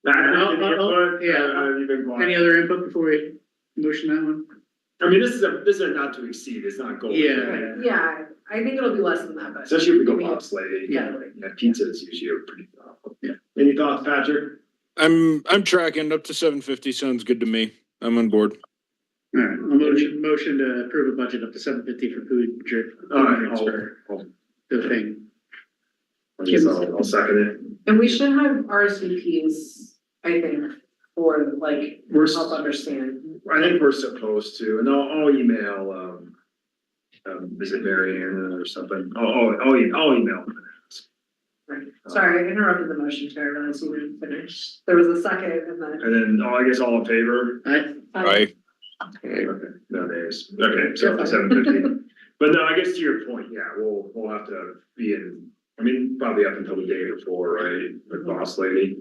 You've been quiet. Any other input before we motion that one? I mean, this is a not to exceed, it's not gold. Yeah. Yeah, I think it'll be less than that, but. Especially if we go bobsledding, yeah, pizza is usually a pretty. Yeah. Any thoughts, Patrick? I'm tracking up to 750. Sounds good to me. I'm on board. All right, a motion to approve a budget up to 750 for food, drink. All right, drinks for I'll the thing. I'll second it. And we should have RSVPs, I think, for like, We're, help understand. I think we're supposed to, and I'll email, is it Mary Ann or something? I'll email. Right. Sorry, I interrupted the motion, Chair, I realized you didn't finish. There was a second and then. And then, I guess all in favor? Aye. Okay, no nays. Okay, so 750. But no, I guess to your point, yeah, we'll have to be in, I mean, probably up until the day before, right, with boss lady.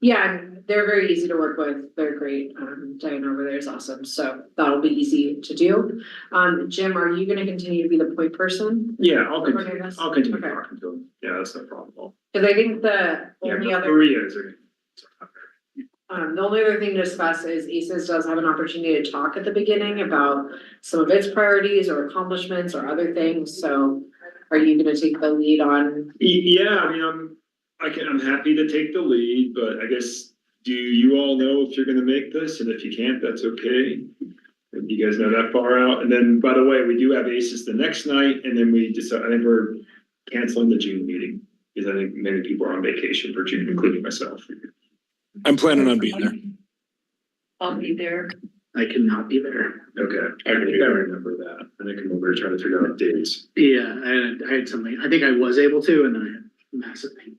Yeah, and they're very easy to work with. They're great. Diane over there is awesome. So that'll be easy to do. Jim, are you gonna continue to be the point person? Yeah, I'll continue Okay, that's- talking to him. Yeah, that's no problem. Cause I think the only Yeah, other, Maria is. the only other thing to discuss is ACES does have an opportunity to talk at the beginning about some of its priorities or accomplishments or other things. So are you gonna take the lead on? Yeah, I mean, I'm happy to take the lead, but I guess, do you all know if you're gonna make this? And if you can't, that's okay. You guys know that far out. And then, by the way, we do have ACES the next night, and then I think we're canceling the June meeting. Because I think many people are on vacation for June, including myself. I'm planning on being there. I'll be there. I cannot be there. Okay, I remember that. I think we were trying to figure out dates. Yeah, I had something, I think I was able to, and then I had a massive thing.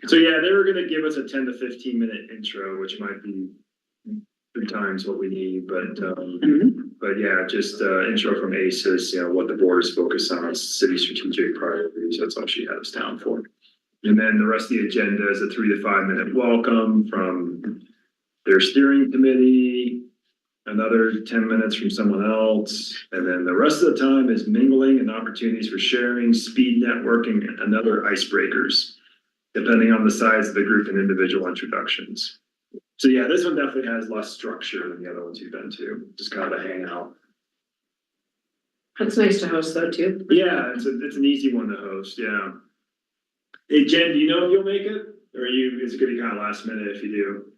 So yeah, they were gonna give us a 10 to 15 minute intro, which might be 3 times what we need, but yeah, just intro from ACES, you know, what the board is focused on, city strategic priorities, that's all she had us down for. And then the rest of the agenda is a 3 to 5 minute welcome from their steering committee, another 10 minutes from someone else, and then the rest of the time is mingling and opportunities for sharing, speed networking, and other icebreakers, depending on the size of the group and individual introductions. So yeah, this one definitely has less structure than the other ones you've been to, just kind of a hangout. It's nice to host though, too. Yeah, it's an easy one to host, yeah. Hey Jen, do you know if you'll make it? Or it's gonna be kind of last minute if you do?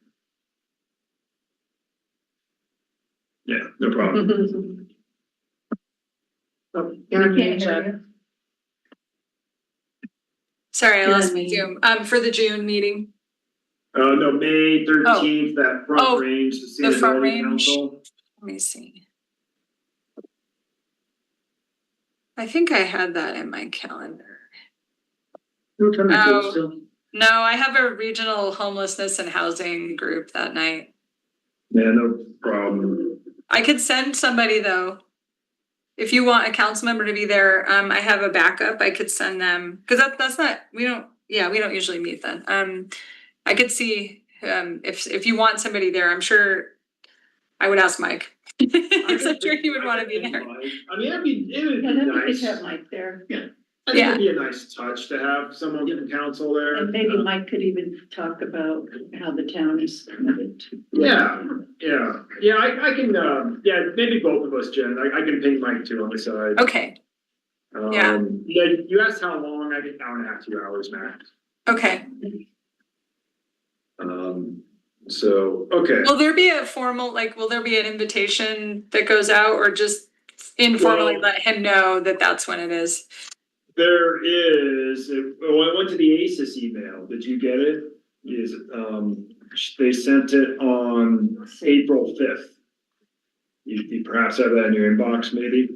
Yeah, no problem. Oh, you're on mute, Jen. Sorry, I Yeah, lost my me. Zoom. For the June meeting. No, May 13th, that Oh, front range, to see the the front building range. council. Let me see. I think I had that in my calendar. No time to Oh. go still. No, I have a regional homelessness and housing group that night. Yeah, no problem. I could send somebody though. If you want a council member to be there, I have a backup. I could send them, cause that's not, we don't usually meet then. I could see, if you want somebody there, I'm sure I would ask Mike. I'm sure he would wanna be there. I mean, it would be And then we nice. could have Mike there, I think it'd be a nice touch to have someone from council there. and maybe Mike could even talk about how the town is committed to. Yeah, I can, maybe both of us, Jen, I can ping Mike too on the side. Okay, yeah. Yeah, you asked how long, I think hour and a half, 2 hours max. okay. So, okay. Will there be a formal, like, will there be an invitation that goes out or just informally Well- let him know that that's when it is? There is, I went to the ACES email, did you get it? Is, they sent it on April 5th. You perhaps have that in your inbox, maybe?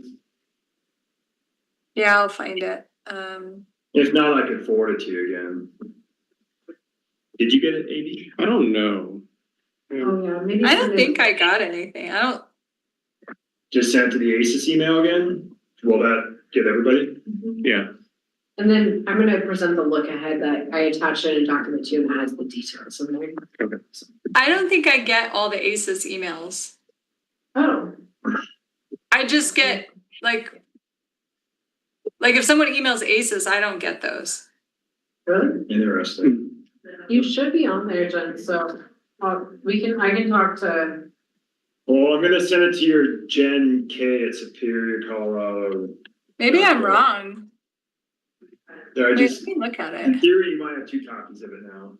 Yeah, I'll find it. If not, I can forward it to you again. Did you get it, AB? I don't know. Oh, yeah, maybe. I don't think I got anything. I don't, Just sent to the ACES email again? Will that get everybody? Yeah, And then I'm gonna present the look ahead that I attached in a document too, and it has the details in there. I don't think I get all the ACES emails. Oh, I just get like if someone emails ACES, I don't get those. really? Interesting. You should be on there, Jen, so, I can talk to, Well, I'm gonna send it to your Jen K at Superior, Colorado. Maybe I'm wrong. There, I Wait, just, let me look at in it. theory, you might have 2 copies of it now.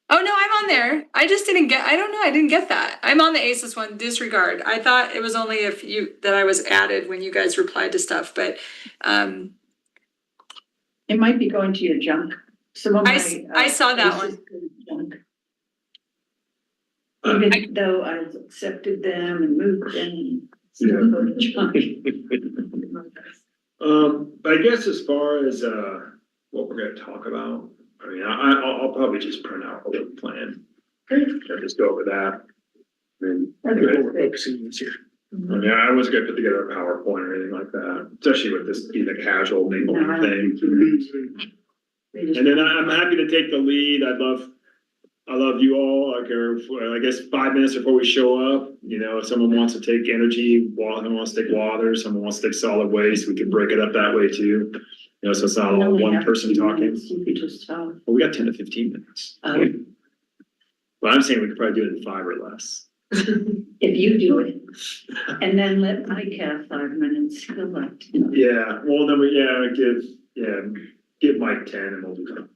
Oh, no, I'm on there. I just didn't get, I don't know, I didn't get that. I'm on the ACES one, disregard. I thought it was only if that I was added when you guys replied to stuff, but, It might be going to your junk. Some of my. I saw that one. Junk. Even though I accepted them and moved them, still go to junk. I guess as far as, what we're gonna talk about, I mean, I'll probably just print out a little plan. And just go over that. I mean, I think what we're focusing on this year. I wasn't gonna put together a PowerPoint or anything like that, especially with this being a casual mingling No. thing. And then I'm happy to take the lead. I love you all, like, I guess 5 minutes before we show up, if someone wants to take energy, someone wants to take water, someone wants to take solid waste, we can break it up that way too. So it's not all one person talking. You could just talk. Well, we got 10 to 15 minutes. But I'm saying we could probably do it in 5 or less. If you do it, and then let Mike have 5 minutes to collect. Yeah, well, then give Mike 10 and we'll do that.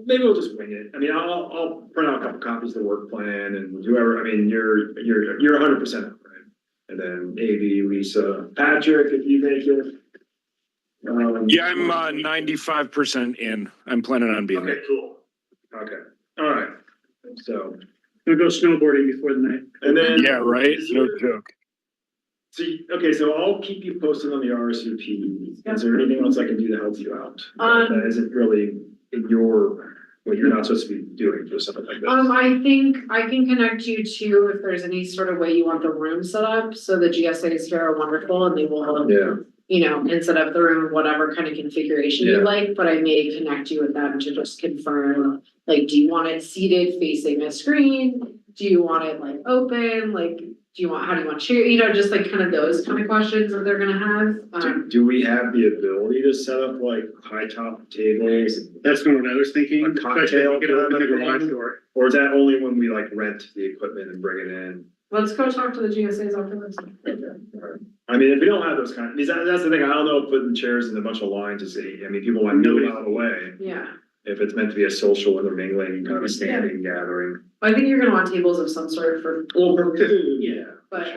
Maybe we'll just wing it. I mean, I'll print out a couple copies of the work plan and whoever, I mean, you're 100% up, right? And then AB, Lisa, Patrick, if you make it. Yeah, I'm 95% in. I'm planning on being there. Okay, cool. Okay, all right. So, We'll go snowboarding before the night. and then. Yeah, right? No joke. So I'll keep you posted on the RSVP. Is there anything else I can do to help you out? That isn't really in what you're not supposed to be doing for something like this? I think I can connect you to if there's any sort of way you want the room set up, so the GSAs here are wonderful and they will, Yeah, and set up the room, whatever kind of configuration Yeah. you like, but I may connect you with them to just confirm, like, do you want it seated facing a screen? Do you want it like open, like, how do you want to, just like kind of those kind of questions that they're gonna have. do we have the ability to set up like high top tables? That's not what I was thinking. A cocktail Especially if you get a kind of garage thing? door. Or is that only when we like rent the equipment and bring it in? Let's go talk to the GSAs afterwards. I mean, if we don't have those because that's the thing, I don't know, putting chairs in a bunch of lines is, people might move out of the way. Yeah, If it's meant to be a social intermingling, kind of a standing gathering. I think you're gonna want tables of some sort for, Well, for food, Yeah. but,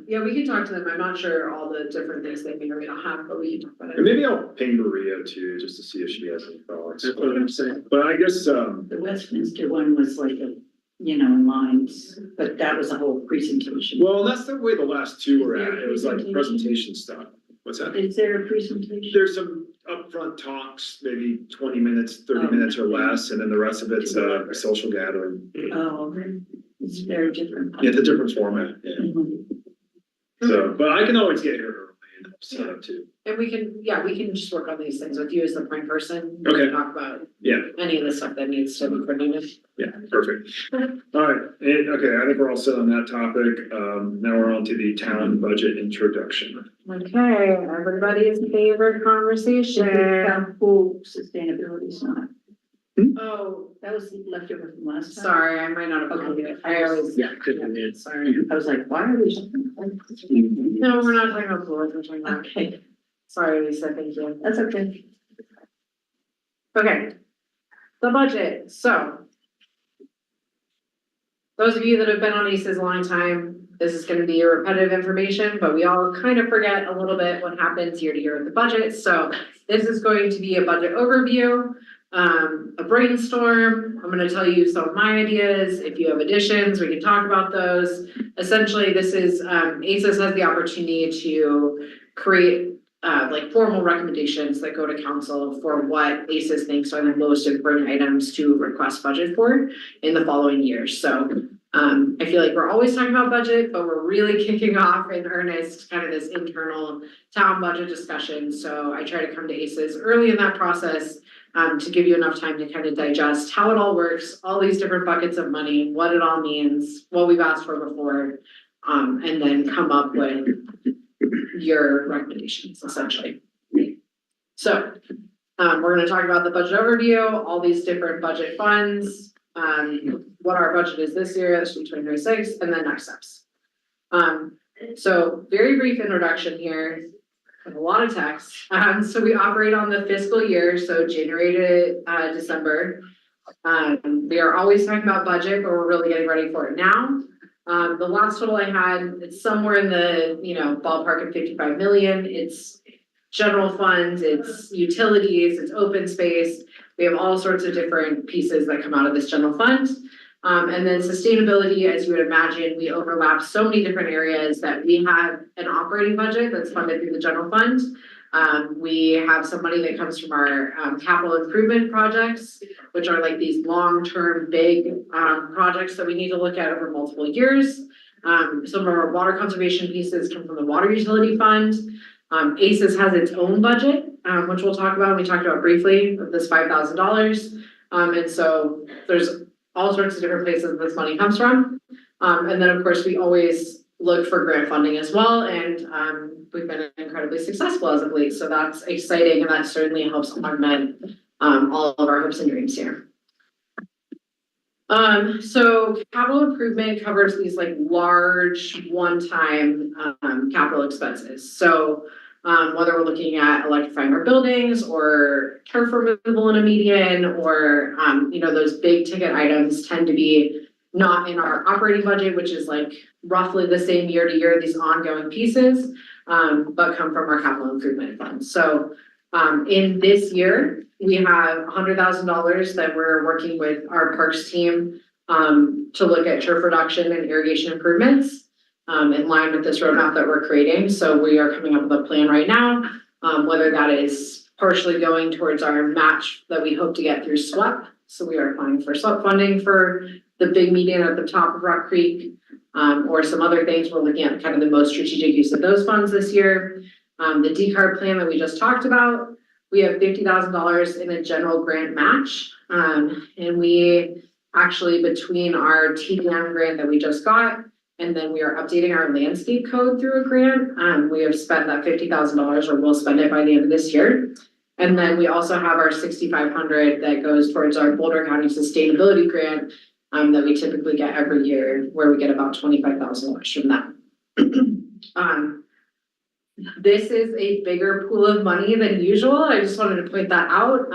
yeah, we can talk to them. I'm not sure all the different things they may or may not have, but we can talk about And it. maybe I'll ping Maria too, just to see if she has any thoughts. That's what I'm saying. But I guess, The Westminster one was like a lines, but that was a whole presentation. Well, that's the way the last two were at. It was like presentation stuff. What's that? Is there a presentation? There's some upfront talks, maybe 20 minutes, 30 minutes or less, and then the rest of it's a social gathering. Oh, it's very different. Yeah, it's a different format, yeah. Mhm. So, but I can always get here early and help set up too. And we can just work on these things with you as the point person. Okay. Talk about Yeah, any of the stuff that needs to be coordinated. yeah, perfect. All right, okay, I think we're all set on that topic. Now we're on to the town budget introduction. Okay, everybody's favorite conversation. Full sustainability is not, Oh, that was left over from last time. sorry, I might not have called it. I always. Yeah, couldn't be it. Sorry. I was like, why are we? No, we're not talking about floors, we're talking about. Okay, Sorry, Lisa, thank you. that's okay. Okay. The budget, so. Those of you that have been on ACES a long time, this is gonna be repetitive information, but we all kind of forget a little bit what happens year to year with the budget. So this is going to be a budget overview, a brainstorm. I'm gonna tell you some of my ideas. If you have additions, we can talk about those. Essentially, this is, ACES has the opportunity to create like formal recommendations that go to council for what ACES thinks are the most important items to request budget for in the following years. So I feel like we're always talking about budget, but we're really kicking off in earnest kind of this internal town budget discussion. So I try to come to ACES early in that process to give you enough time to kind of digest how it all works, all these different buckets of money, what it all means, what we've asked for before, and then come up with your recommendations essentially. So we're gonna talk about the budget overview, all these different budget funds, what our budget is this year, this is 2026, and then next steps. So very brief introduction here, with a lot of text. So we operate on the fiscal year, so January to December. We are always talking about budget, but we're really getting ready for it now. The last total I had, it's somewhere in the, ballpark of 55 million. It's general funds, it's utilities, it's open space. We have all sorts of different pieces that come out of this general fund. And then sustainability, as you would imagine, we overlap so many different areas that we have an operating budget that's funded through the general fund. We have some money that comes from our capital improvement projects, which are like these long-term big projects that we need to look at over multiple years. Some of our water conservation pieces come from the water utility fund. ACES has its own budget, which we'll talk about. We talked about briefly of this $5,000. And so there's all sorts of different places this money comes from. And then of course, we always look for grant funding as well. And we've been incredibly successful as of late. So that's exciting. And that certainly helps augment all of our hopes and dreams here. So capital improvement covers these like large one-time capital expenses. So whether we're looking at electrifying our buildings or turf removal in a median or those big ticket items tend to be not in our operating budget, which is like roughly the same year to year, these ongoing pieces, but come from our capital improvement fund. So in this year, we have $100,000 that we're working with our parks team to look at turf reduction and irrigation improvements in line with this roadmap that we're creating. So we are coming up with a plan right now, whether that is partially going towards our match that we hope to get through SWEP. So we are applying for SWEP funding for the big median at the top of Rock Creek, or some other things. We're looking at kind of the most strategic use of those funds this year. The decarb plan that we just talked about, we have $50,000 in a general grant match. And we actually, between our TDM grant that we just got, and then we are updating our landscape code through a grant, we have spent that $50,000 or we'll spend it by the end of this year. And then we also have our $6,500 that goes towards our Boulder County Sustainability Grant that we typically get every year, where we get about $25,000 from that. This is a bigger pool of money than usual. I just wanted to point that out.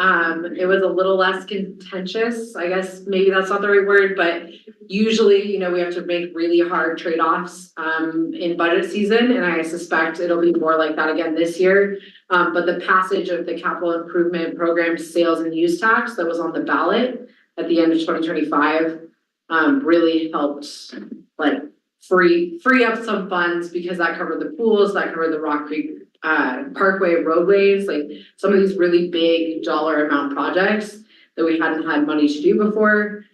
It was a little less contentious. I guess maybe that's not the right word, but usually, we have to make really hard trade-offs in budget season, and I suspect it'll be more like that again this year. But the passage of the capital improvement program sales and use tax that was on the ballot at the end of 2025 really helped like free up some funds because that covered the pools, that covered the Rock Creek Parkway roadways, like some of these really big dollar amount projects that we hadn't had money to do before.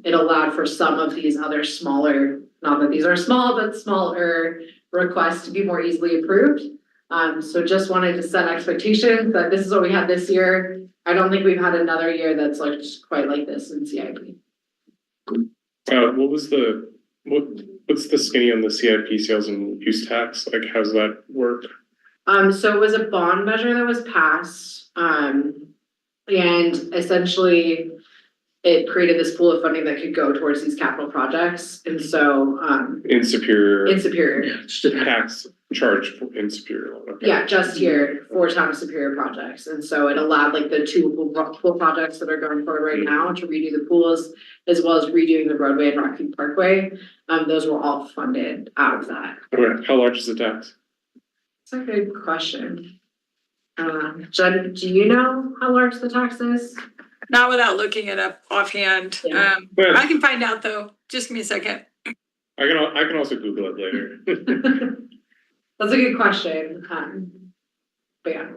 It allowed for some of these other smaller, not that these are small, but smaller requests to be more easily approved. So just wanted to set expectations that this is what we had this year. I don't think we've had another year that's looked quite like this in CIP. What's the skinny on the CIP sales and use tax? Like, how's that work? So it was a bond measure that was passed, and essentially it created this pool of funding that could go towards these capital projects. And so, In Superior. in Superior, Yeah, just a Tax charge in Superior. Okay. yeah, just here for town of Superior projects. And so it allowed like the two pool projects that are going forward right now to redo the pools, as well as redoing the roadway and Rock Creek Parkway. Those were all funded out of that. Okay, how large is the tax? It's a good question. Jen, do you know how large the tax is? Not without looking it up offhand. Yeah. I can find out though. Just give me a second. I can also Google it later. That's a good question. But yeah.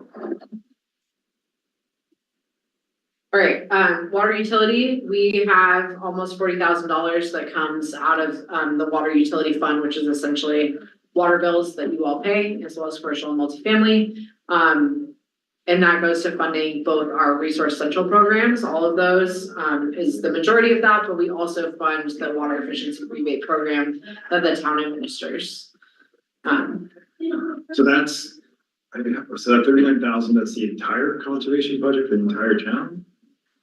All right, water utility, we have almost $40,000 that comes out of the water utility fund, which is essentially water bills that you all pay, as well as commercial and multifamily. And that goes to funding both our Resource Central programs. All of those is the majority of that, but we also fund the water efficiency rebate program that the town administers. So that's, so that 39,000, that's the entire conservation budget for the entire town?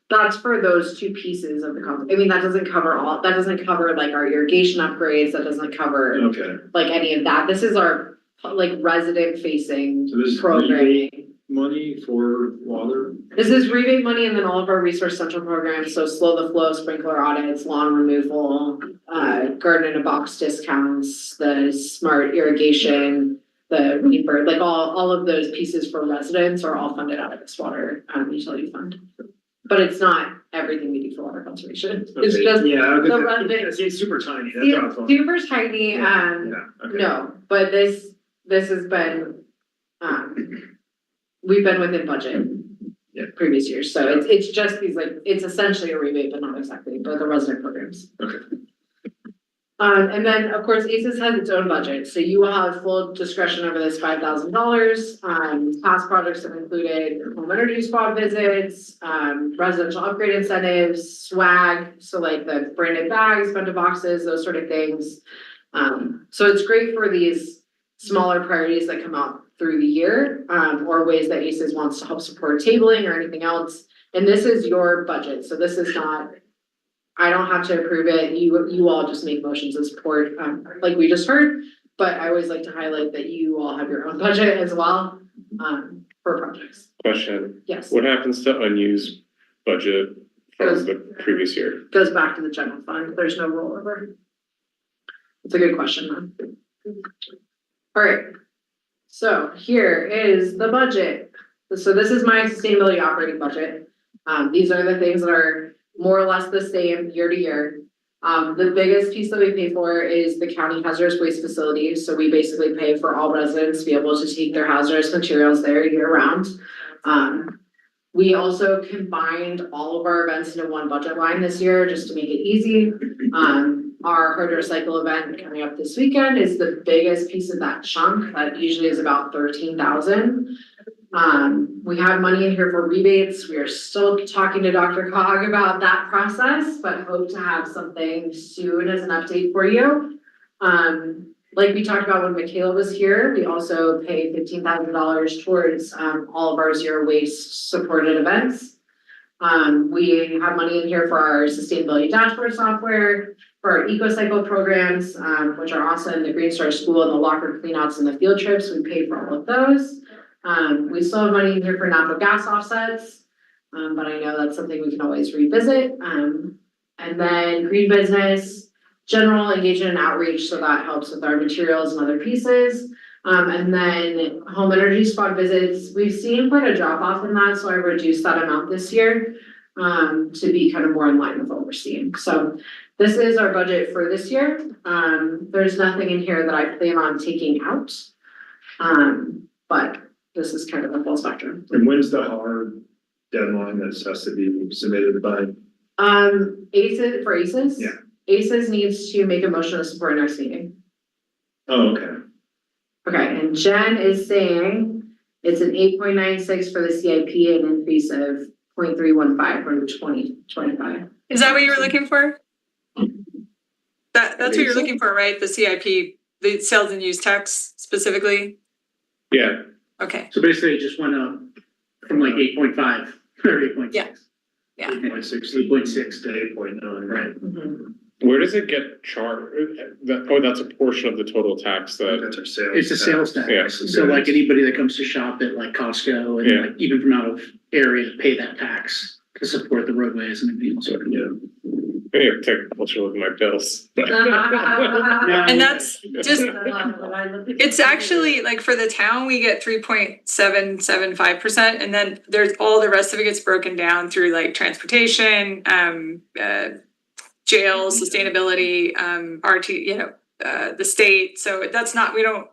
That's for those two pieces of the I mean, that doesn't cover all, that doesn't cover like our irrigation upgrades, that doesn't cover Okay, like any of that. This is our like resident facing so this is programming. rebate money for water? This is rebate money and then all of our Resource Central programs, so slow the flow, sprinkler audits, lawn removal, garden in a box discounts, the smart irrigation, the rebird, like all of those pieces for residents are all funded out of this water utility fund. But it's not everything we do for water conservation. It's Okay, just yeah, the resident. it's super tiny, that's what I was wondering. super tiny, Yeah, okay. no, but this has been, we've been within budget. Yeah. Previous years, so it's just these like, it's essentially a rebate, but not exactly, but the resident programs. Okay. And then, of course, ACES has its own budget, so you will have full discretion over this $5,000. Past projects have included home energy squad visits, residential upgrade incentives, swag, so like the branded bags, bundle boxes, those sort of things. So it's great for these smaller priorities that come out through the year, or ways that ACES wants to help support tabling or anything else. And this is your budget, so this is not, I don't have to approve it, you all just make motions of support, like we just heard. But I always like to highlight that you all have your own budget as well, for projects. Question, Yes, what happens to unused budget from the previous year? goes back to the general fund, there's no rollover. It's a good question though. All right, so here is the budget. So this is my sustainability operating budget. These are the things that are more or less the same year to year. The biggest piece that we pay for is the county hazardous waste facilities. So we basically pay for all residents to be able to take their hazardous materials there year round. We also combined all of our events into one budget line this year, just to make it easy. Our Hard to Recycle event coming up this weekend is the biggest piece of that chunk. That usually is about 13,000. We have money in here for rebates. We are still talking to Dr. Cog about that process, but hope to have something soon as an update for you. Like we talked about when Michaela was here, we also pay $15,000 towards all of our zero waste supported events. We have money in here for our sustainability dashboard software, for our EcoCycle programs, which are awesome, the Green Star School and the locker cleanouts and the field trips. We pay for all of those. We still have money in here for natural gas offsets, but I know that's something we can always revisit. And then green business, general engagement and outreach, so that helps with our materials and other pieces. And then home energy squad visits, we've seen quite a drop off in that, so I reduced that amount this year to be kind of more in line with what we're seeing. So This is our budget for this year. There's nothing in here that I plan on taking out. But this is kind of the full spectrum. And when's the hard deadline that has to be submitted by? ACES, for ACES? Yeah. ACES needs to make a motion to support next meeting. Oh, okay. Okay, and Jen is saying it's an 8.96 for the CIP, an increase of 0.315 from 2025. Is that what you were looking for? That's what you're looking for, right? The CIP, the sales and use tax specifically? Yeah, Okay, So basically it just went up from like 8.5 or 8.6. Yeah. Yeah. 8.6 to 8.9, right? where does it get charged? That's a portion of the total tax that, That's our sales. It's a sales Yeah. tax, so like anybody that comes to shop at like Costco and Yeah. like even from out of area pay that tax to support the roadways and everything else. Yeah. I need to take a closer look at my bills. and that's just, it's actually like for the town, we get 3.775%. And then there's all the rest of it gets broken down through like transportation, jail, sustainability, RT, the state. So that's not, we don't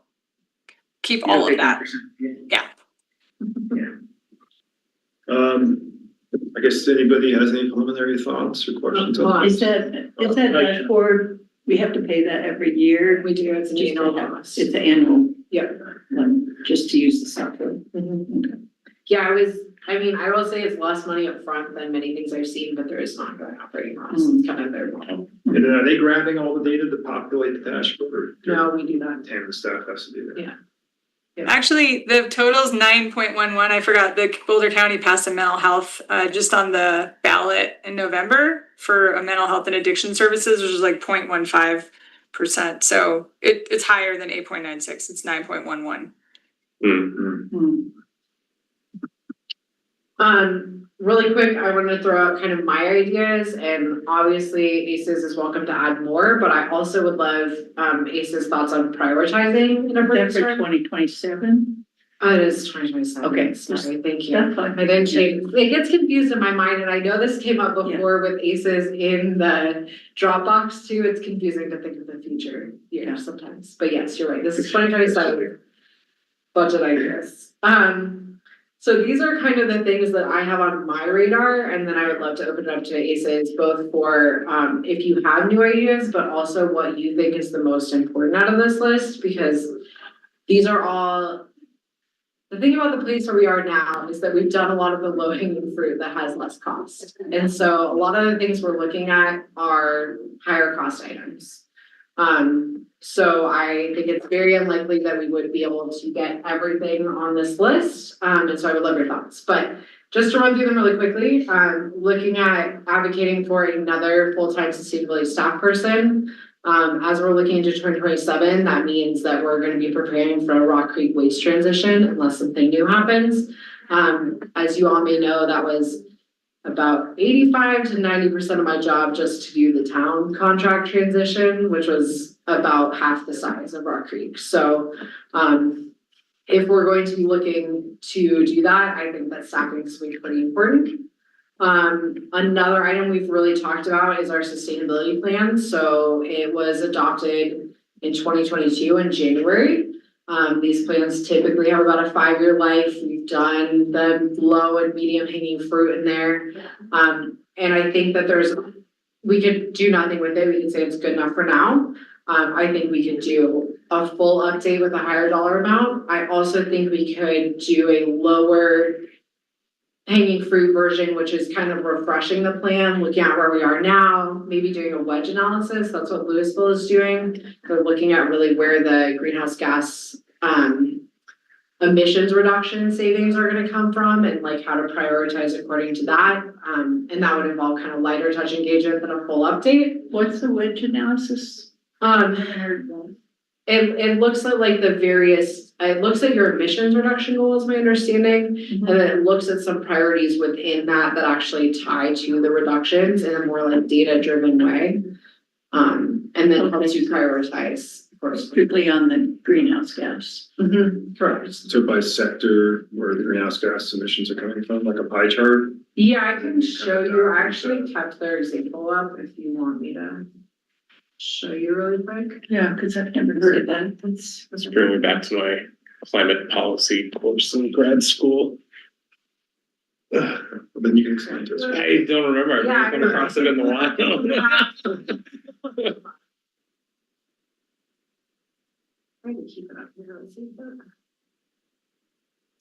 keep all of that. Yeah. I guess anybody has any preliminary thoughts or questions on Is that dashboard, we have to pay that every year? We do, it's an Just annual to have- cost. It's the annual Yeah. one, just to use the software. Yeah, I will say it's less money up front than many things I've seen, but there is an ongoing operating cost. It's kind of their model. And then are they grabbing all the data to populate the dashboard? No, we do not. Tam staff has to do that. Yeah. Actually, the total's 9.11. I forgot the Boulder County passed a mental health just on the ballot in November for a mental health and addiction services, which is like 0.15%. So it's higher than 8.96. It's 9.11. Really quick, I wanted to throw out kind of my ideas, and obviously ACES is welcome to add more, but I also would love ACES thoughts on prioritizing in a That's for brainstorm. 2027? It is 2027. Okay. Sorry, thank you. That's fine. I didn't change. It gets confused in my mind, and I know this came up before with ACES in the Dropbox too. It's confusing to think of the future year sometimes, but yes, you're right. This is 2027 budget ideas. So these are kind of the things that I have on my radar, and then I would love to open it up to ACES, both for if you have new ideas, but also what you think is the most important out of this list, because these are all. The thing about the place where we are now is that we've done a lot of the low hanging fruit that has less cost. And so a lot of the things we're looking at are higher cost items. So I think it's very unlikely that we would be able to get everything on this list. And so I would love your thoughts, but just to run through them really quickly, looking at advocating for another full-time sustainability staff person. As we're looking into 2027, that means that we're going to be preparing for a Rock Creek waste transition unless something new happens. As you all may know, that was about 85 to 90% of my job just to do the town contract transition, which was about half the size of Rock Creek. So if we're going to be looking to do that, I think that staffing is going to be pretty important. Another item we've really talked about is our sustainability plan. So it was adopted in 2022 in January. These plans typically have about a 5-year life. We've done the low and medium hanging fruit in there. And I think that we could do nothing with it. We can say it's good enough for now. I think we could do a full update with a higher dollar amount. I also think we could do a lower hanging fruit version, which is kind of refreshing the plan, looking at where we are now, maybe doing a wedge analysis. That's what Louisville is doing. They're looking at really where the greenhouse gas emissions reduction savings are going to come from and like how to prioritize according to that. And that would involve kind of lighter touch engagement than a full update. What's the wedge analysis? It looks at like it looks at your emissions reduction goal is my understanding. And then it looks at some priorities within that actually tie to the reductions in a more like data driven way. And then helps you prioritize, of course. Strictly on the greenhouse gas. Correct. So by sector, where the greenhouse gas emissions are coming from, like a pie chart? Yeah, I can show you, I actually kept their example up if you want me to show you really quick. Yeah, because I've never heard of that. That's. Let's bring me back to my climate policy course in grad school. Then you can explain to us. I don't remember, Yeah, I I've come across it in the wild. Try to keep it up here, let's see.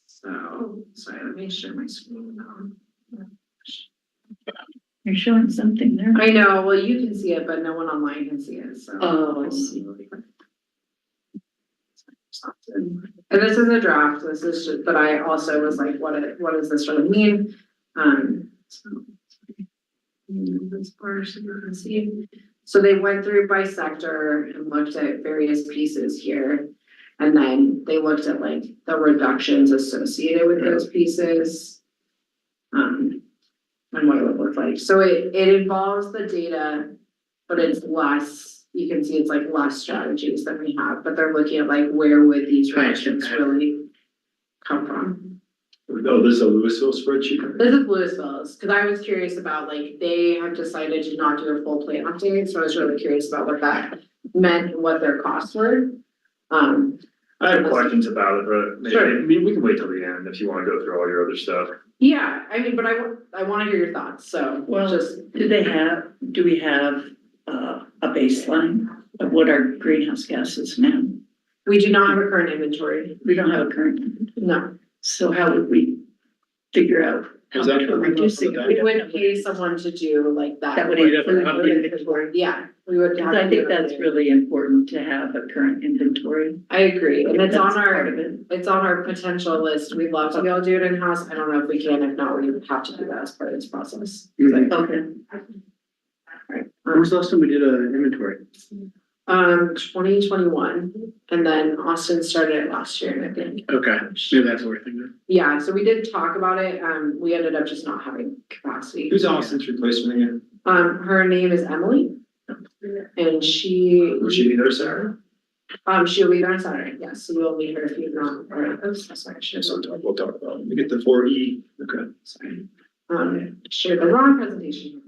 So, sorry, let me share my screen now. You're showing something there. I know, well, you can see it, but no one online can see it, so. Oh, I see. And this is a draft, this is just, but I also was like, what does this really mean? So. This part, so you can see. So they went through by sector and looked at various pieces here. And then they looked at like the reductions associated with those pieces. And what it would look like. So it involves the data, but it's less, you can see it's like less strategies than we have, but they're looking at like where would these reductions really come from? Oh, this is a Louisville spreadsheet? This is Louisville's, because I was curious about like, they have decided to not do a full plan update, so I was really curious about what that meant and what their costs were. I have questions about it, but maybe, Sure. we can wait till the end if you wanna go through all your other stuff. Yeah, I mean, but I wanna hear your thoughts, so Well, just, do we have a baseline of what our greenhouse gas is now? we do not have a current inventory, We don't have a current, no. so how would we figure out how Is that much we're reducing? if We don't would have pay it? someone to do like that. That would We'd include have to the have inventory. Yeah, we would have. Because I to think do it. that's really important to have a current inventory. I agree, and it's on That's part our, of it. it's on our potential list, we'd love to be able to do it in-house, I don't know if we can, if not, we would have to do that as part of this process. Mhm. Okay. When was the last time we did an inventory? 2021, and then Austin started it last year, I think. Okay, maybe that's what we're thinking. Yeah, so we did talk about it, we ended up just not having capacity. Who's Austin's replacement again? Her name is Emily, and she. Will she be there Saturday? She'll be there on Saturday, yes, so we'll meet her if you're not, or, oh, sorry, I should have, We'll talk about it. We get the 4E, okay. sorry. Share the wrong presentation.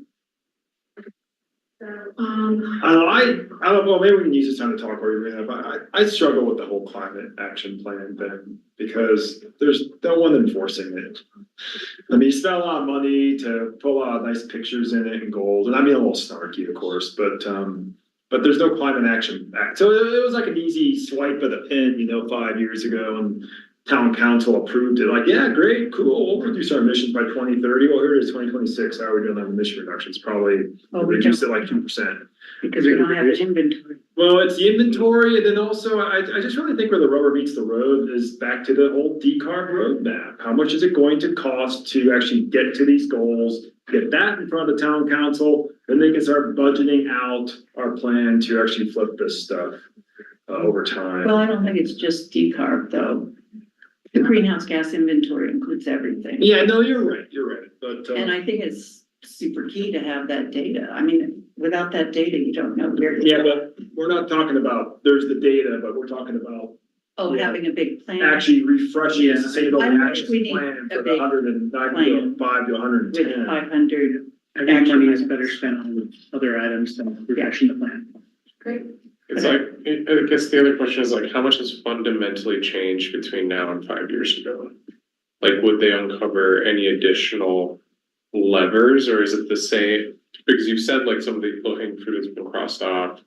I don't know, maybe we can use this time to talk or even, but I struggle with the whole climate action plan thing because there's no one enforcing it. I mean, you spend a lot of money to put a lot of nice pictures in it and gold, and I mean a little snarky, of course, but there's no climate action act. So it was like an easy swipe of the pen, 5 years ago, and town council approved it, like, yeah, great, cool, we'll reduce our emissions by 2030. Well, here it is 2026, how are we doing on emission reductions? Probably Well, we reduce it don't, like 2%. because we don't have an inventory. Well, it's the inventory, and then also, I just really think where the rubber meets the road is back to the whole decarb roadmap. How much is it going to cost to actually get to these goals, get that in front of the town council, then they can start budgeting out our plan to actually flip this stuff over time. Well, I don't think it's just decarb though. The greenhouse gas inventory includes everything. Yeah, no, you're right, but. And I think it's super key to have that data. I mean, without that data, you don't know where to Yeah, go. but we're not talking about, there's the data, but we're talking about Oh, having a big plan actually refreshing the sustainable I don't think action we need plan a for the big 195 to 110. with 500. I think money is Action better spent on other items than refreshing the plan. Great. It's like, I guess the other question is like, how much has fundamentally changed between now and 5 years ago? Like, would they uncover any additional levers, or is it the same? Because you've said like some of the low-hanging fruit has been crossed off.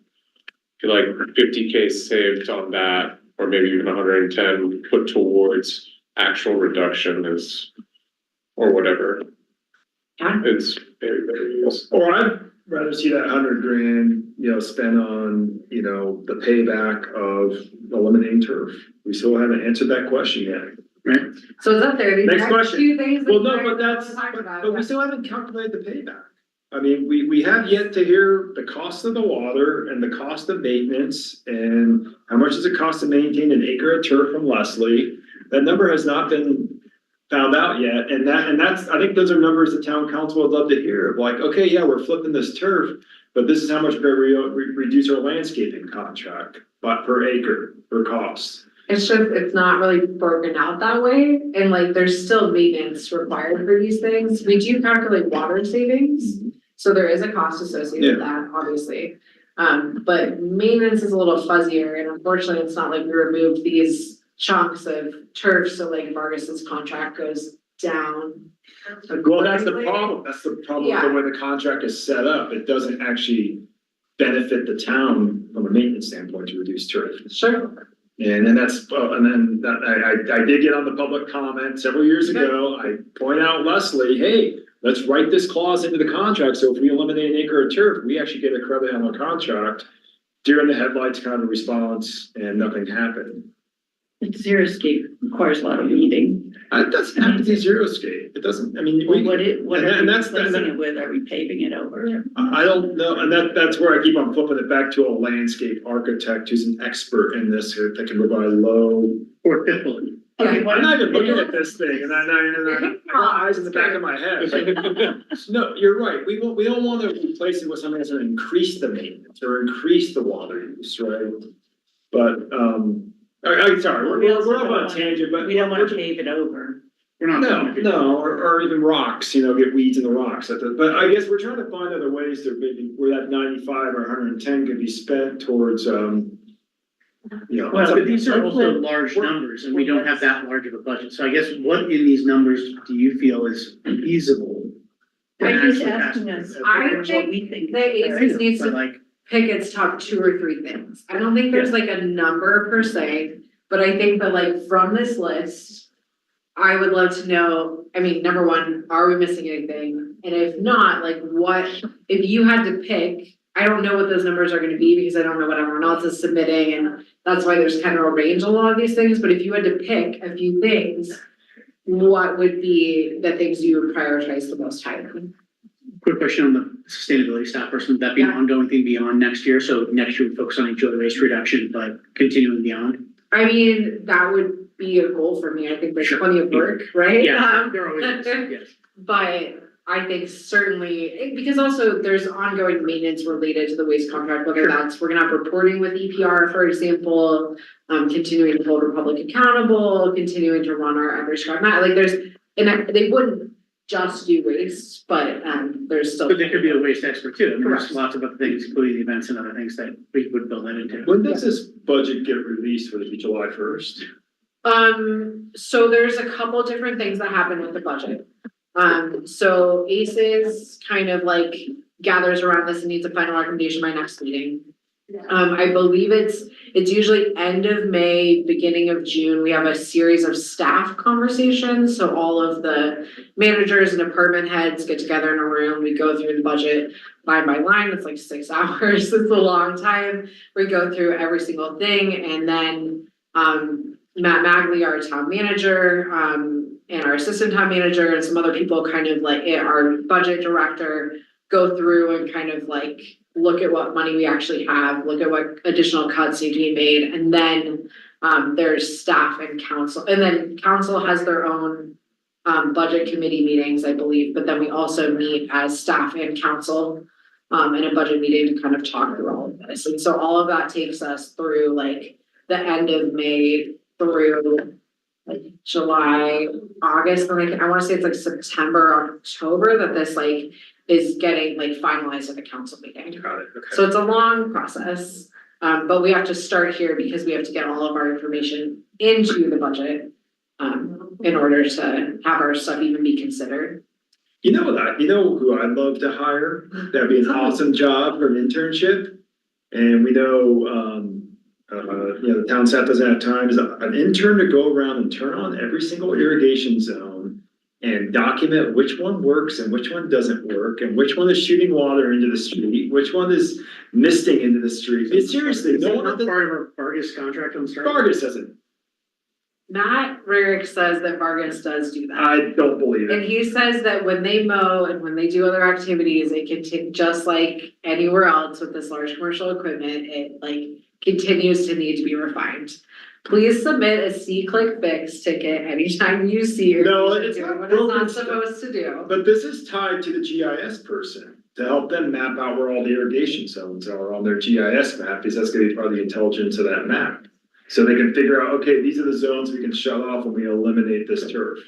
Feel like 50K saved on that, or maybe even 110 put towards actual reduction is, or whatever. Yeah. It's very, very useful. Or I'd rather see that 100 grand, spent on, the payback of eliminating turf. We still haven't answered that question yet. So is that there, these Next next question. few things? that Well, no, you but guys that's, talked about, but we yeah. still haven't calculated the payback. I mean, we have yet to hear the cost of the water and the cost of maintenance and how much does it cost to maintain an acre of turf from Leslie? That number has not been found out yet, and that's, I think those are numbers the town council would love to hear, of like, okay, yeah, we're flipping this turf, but this is how much we're gonna reduce our landscaping contract, but per acre, per cost. It's just, it's not really broken out that way, and like, there's still maintenance required for these things. We do calculate water savings, so there is a cost associated with that, obviously. But maintenance is a little fuzzier, and unfortunately, it's not like we removed these chunks of turf, so like Vargas's contract goes down. Well, that's the problem, that's the problem with the way the contract is set up, it doesn't actually benefit the town from a maintenance standpoint to reduce turf. Sure. And then that's, and then I did get on the public comment several years ago, I point out Leslie, hey, let's write this clause into the contract, so if we eliminate an acre of turf, we actually get a credit on the contract. Deer in the headlights kind of response, and nothing happened. Xeriscape requires a lot of weeding. It doesn't have to be xeriscape, it doesn't, I mean, Well, we, what are and we that's- replacing it with? Are we paving it over? I don't know, and that's where I keep on flipping it back to a landscape architect who's an expert in this, that can provide low. Or fifth one. Okay, what I'm not if- even looking at this thing, and I got eyes in the back of my head. No, you're right, we don't wanna replace it with something that's gonna increase the maintenance or increase the water use, right? But, sorry, we're off on a tangent, but. We don't wanna pave it over. We're not. No, or even rocks, get weeds in the rocks, but I guess we're trying to find other ways to maybe where that 95 or 110 could be spent towards, Well, But these are also Let's- large numbers and we don't have that large of a budget. So I guess what in these numbers do you feel is feasible? to I'm just actually pass asking through? us I what think we think. The ACES needs But to like, pick its top 2 or 3 things. I don't think there's like a number per se, but I think that like from this list, I would love to know, I mean, number one, are we missing anything? And if not, like what, if you had to pick, I don't know what those numbers are gonna be because I don't know what everyone else is submitting, and that's why there's kind of a range on a lot of these things, but if you had to pick a few things, what would be the things you would prioritize the most highly? quick question on the sustainability staff person, would that be an Yeah. ongoing thing beyond next year? So next year we focus on HOA waste reduction, but continuing beyond? I mean, that would be a goal for me. I think there's Sure. plenty of work, right? Yeah, there always is, yes. But I think certainly, because also there's ongoing maintenance related to the waste contract, whether Sure. that's, we're gonna have reporting with EPR, for example, continuing to hold Republic accountable, continuing to run our underscribed map, like there's, and they wouldn't just do waste, but there's still. But there could be a waste expert too. I mean, there's Correct. lots of other things, including the events and other things that we would build that into. when does this budget get released? Would it be July 1st? So there's a couple different things that happen with the budget. So ACES kind of like gathers around this and needs a final recommendation by next meeting. I believe it's usually end of May, beginning of June. We have a series of staff conversations. So all of the managers and department heads get together in a room. We go through the budget line by line. It's like 6 hours. It's a long time. We go through every single thing, and then Matt Magley, our town manager, and our assistant town manager, and some other people kind of like our budget director go through and kind of like look at what money we actually have, look at what additional cuts need to be made, and then there's staff and council, and then council has their own budget committee meetings, I believe, but then we also meet as staff and council in a budget meeting to kind of talk through all of this. And so all of that takes us through like the end of May through like July, August, and I wanna say it's like September, October that this like is getting like finalized at the council meeting. Got it, okay. So it's a long process, but we have to start here because we have to get all of our information into the budget in order to have our stuff even be considered. You know who I'd love to hire? That'd be an awesome job for an internship. And we know, the town staff doesn't have time, is an intern to go around and turn on every single irrigation zone and document which one works and which one doesn't work, and which one is shooting water into the street, which one is misting into the street. I mean, seriously, Is no that one not at the, part of our Vargas contract on start? Vargas doesn't, Matt Rarick says that Vargas does do that. I don't believe And it. he says that when they mow and when they do other activities, it continue, just like anywhere else with this large commercial equipment, it like continues to need to be refined. Please submit a C-click fix ticket anytime you see or No, it's doing not what it's not broken stuff. supposed to do. But this is tied to the GIS person, to help them map out where all the irrigation zones are on their GIS map, because that's gonna be part of the intelligence of that map. So they can figure out, okay, these are the zones we can shut off when we eliminate this turf.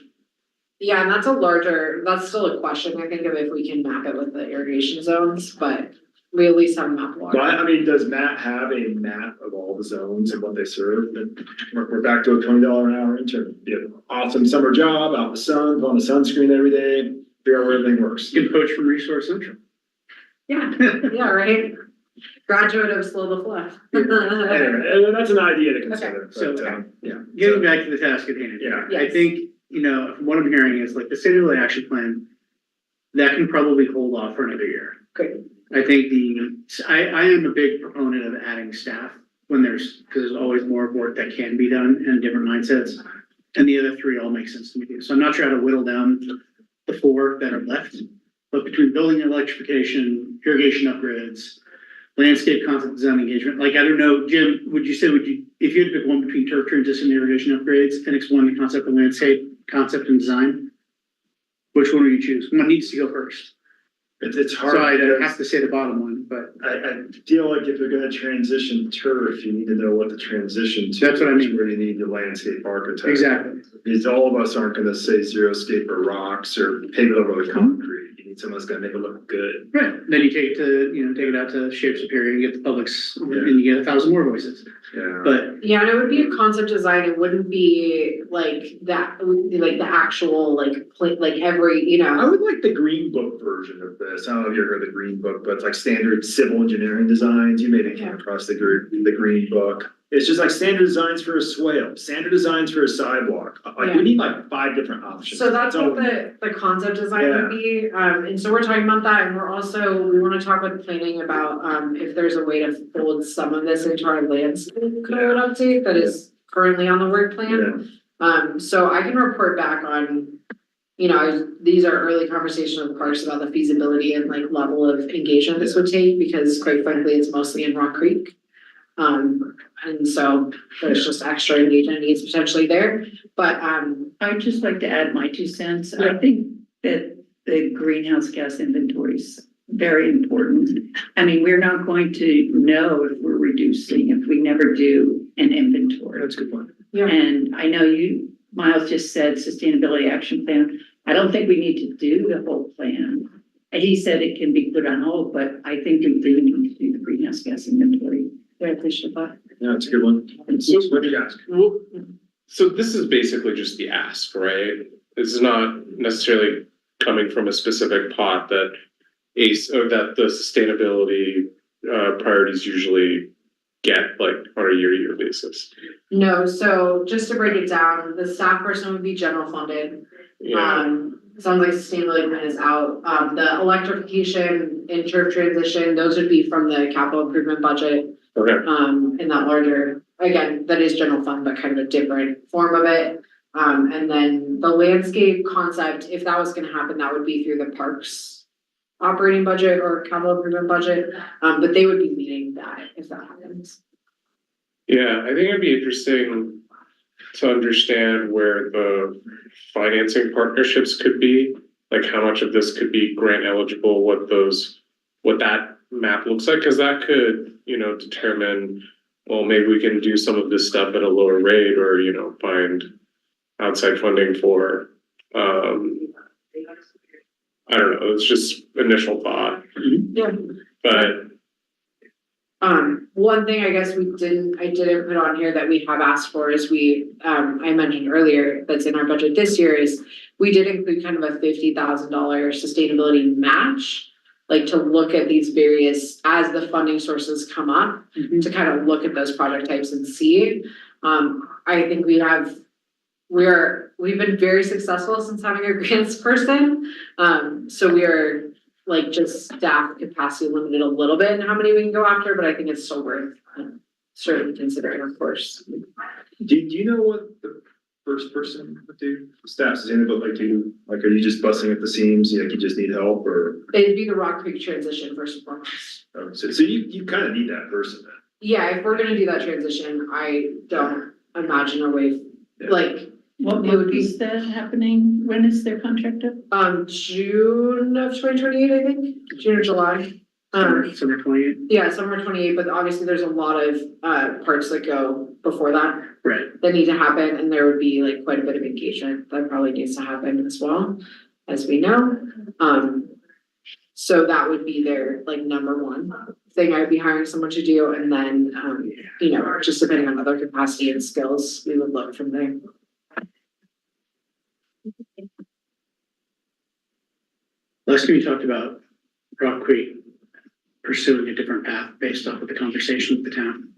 Yeah, and that's still a question, I think, of if we can map it with the irrigation zones, but we at least have a map of But water. I mean, does Matt have a map of all the zones and what they serve? And we're back to a $20 an hour intern. You have an awesome summer job, out in the sun, on the sunscreen every day, figure out where everything works. You can poach from Resource Central. Yeah, yeah, right? Graduate of Slow the Fluff. Anyway, that's an idea to consider, So- but, yeah. Getting back to the task at hand. Yeah. I think, from what I'm hearing is like the sustainability action plan, that can probably hold off for another year. Great. I think I am a big proponent of adding staff when because there's always more work that can be done and different mindsets. And the other three all make sense to me too. So I'm not trying to whittle down the four that are left, but between building and electrification, irrigation upgrades, landscape concept design engagement, like, I don't know, Jim, if you had to pick one between turf transition and irrigation upgrades and exploring the concept of landscape, concept and design, which one would you choose? One needs to go first. It's hard. So I'd because- have to say the bottom one, but I feel like if you're gonna transition turf, you need to know what to transition to. That's what I mean. Where you need the landscape architect. exactly. Because all of us aren't gonna say xeriscape or rocks or pave it over with concrete. You need someone that's gonna make it look good. Right. Then you take it out to Shape Superior and get the public's, and you get 1,000 more voices. Yeah. But Yeah, and it would be a concept design, it wouldn't be like that, it would be like the actual, like every, I would like the green book version of this. I don't know if you ever heard of the green book, but it's like standard civil engineering designs. You maybe came across the green book. It's just like standard designs for a swale, standard designs for a sidewalk. Like we need like 5 different options. So that's all what we the concept design would be, and so we're talking about that, and we wanna talk with planning about, if there's a way to fold some of this into our landscape code update that is currently on the work plan. Yeah. So I can report back on, these are early conversations with Parks about the feasibility and like level of engagement this would take, because quite frankly, it's mostly in Rock Creek. And so there's just extra engagement needs potentially there, but, I'd just like to add my 2 cents. I think that the greenhouse gas inventory is very important. I mean, we're not going to know if we're reducing if we never do an inventory. That's a good point. yeah. And I know Miles just said sustainability action plan. I don't think we need to do the whole plan. And he said it can be put on hold, but I think we do need to do the greenhouse gas inventory. I appreciate that. Yeah, it's a good one. So- What do you ask? Well, so this is basically just the ask, right? This is not necessarily coming from a specific pot that ACE, or that the sustainability priorities usually get like on a year-to-year basis. No, so just to break it down, the staff person would be general funded. Yeah, Sounds like sustainability plan is out. The electrification and turf transition, those would be from the capital improvement budget. okay, In that larger, again, that is general fund, but kind of a different form of it. And then the landscape concept, if that was gonna happen, that would be through the parks operating budget or capital improvement budget. But they would be leading that if that happens. yeah, I think it'd be interesting to understand where the financing partnerships could be. Like how much of this could be grant eligible, what that map looks like, cause that could, determine, well, maybe we can do some of this stuff at a lower rate or, find outside funding for, I don't know, it's just initial thought. Yeah. But, One thing I guess I didn't put on here that we have asked for is I mentioned earlier, that's in our budget this year, is we did include kind of a $50,000 sustainability match. Like to look at these various, as the funding sources come up, to kind of look at those project types and see. I think we've been very successful since having a grants person. So we are like just staff capacity limited a little bit in how many we can go after, but I think it's still worth certainly considering, of course. Do you know what the first person would do? Staff sustainability, are you just busting at the seams, like you just need help or? It'd be the Rock Creek transition first and foremost. So you kind of need that person then. Yeah, if we're gonna do that transition, I don't imagine a way, Yeah. like, What It would be- is that happening? When is their contract up? June of 2028, I think, June or July. Summer 28th, Yeah, summer 28, but obviously there's a lot of parts that go before that right? that need to happen, and there would be like quite a bit of engagement that probably needs to happen as well, as we know. So that would be their like number one thing I would be hiring someone to do, and then you know, just depending on other capacity and skills, we would look from there. Last time we talked about Rock Creek pursuing a different path based off of the conversation with the town.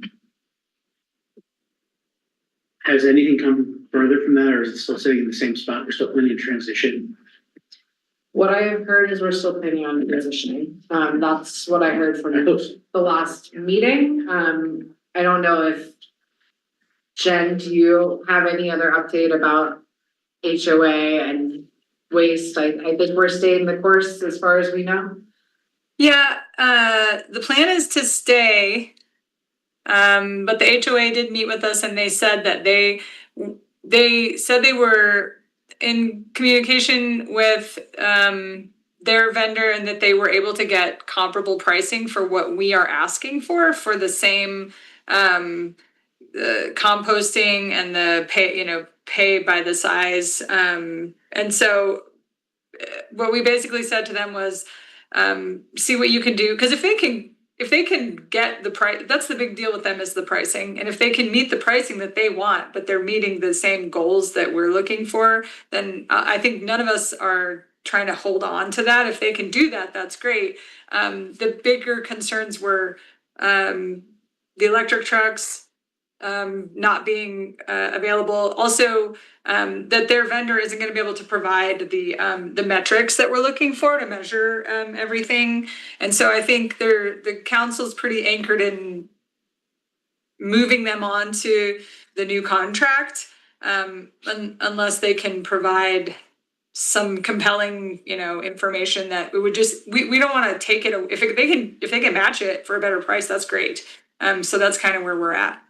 Has anything come further from that, or is it still sitting in the same spot? We're still planning to transition. What I have heard is we're still planning on transitioning. That's what I heard from I hope so. the last meeting. I don't know if Jen, do you have any other update about HOA and waste? I think we're staying the course as far as we know. Yeah, the plan is to stay. But the HOA did meet with us and they said that they said they were in communication with their vendor and that they were able to get comparable pricing for what we are asking for the same composting and the pay by the size. And so what we basically said to them was see what you can do, because if they can get the price, that's the big deal with them, is the pricing. And if they can meet the pricing that they want, but they're meeting the same goals that we're looking for, then I think none of us are trying to hold on to that. If they can do that, that's great. The bigger concerns were the electric trucks not being available. Also, that their vendor isn't going to be able to provide the metrics that we're looking for to measure everything. And so I think the council's pretty anchored in moving them on to the new contract, unless they can provide some compelling, information that we would we don't want to take it. If they can match it for a better price, that's great. So that's kind of where we're at.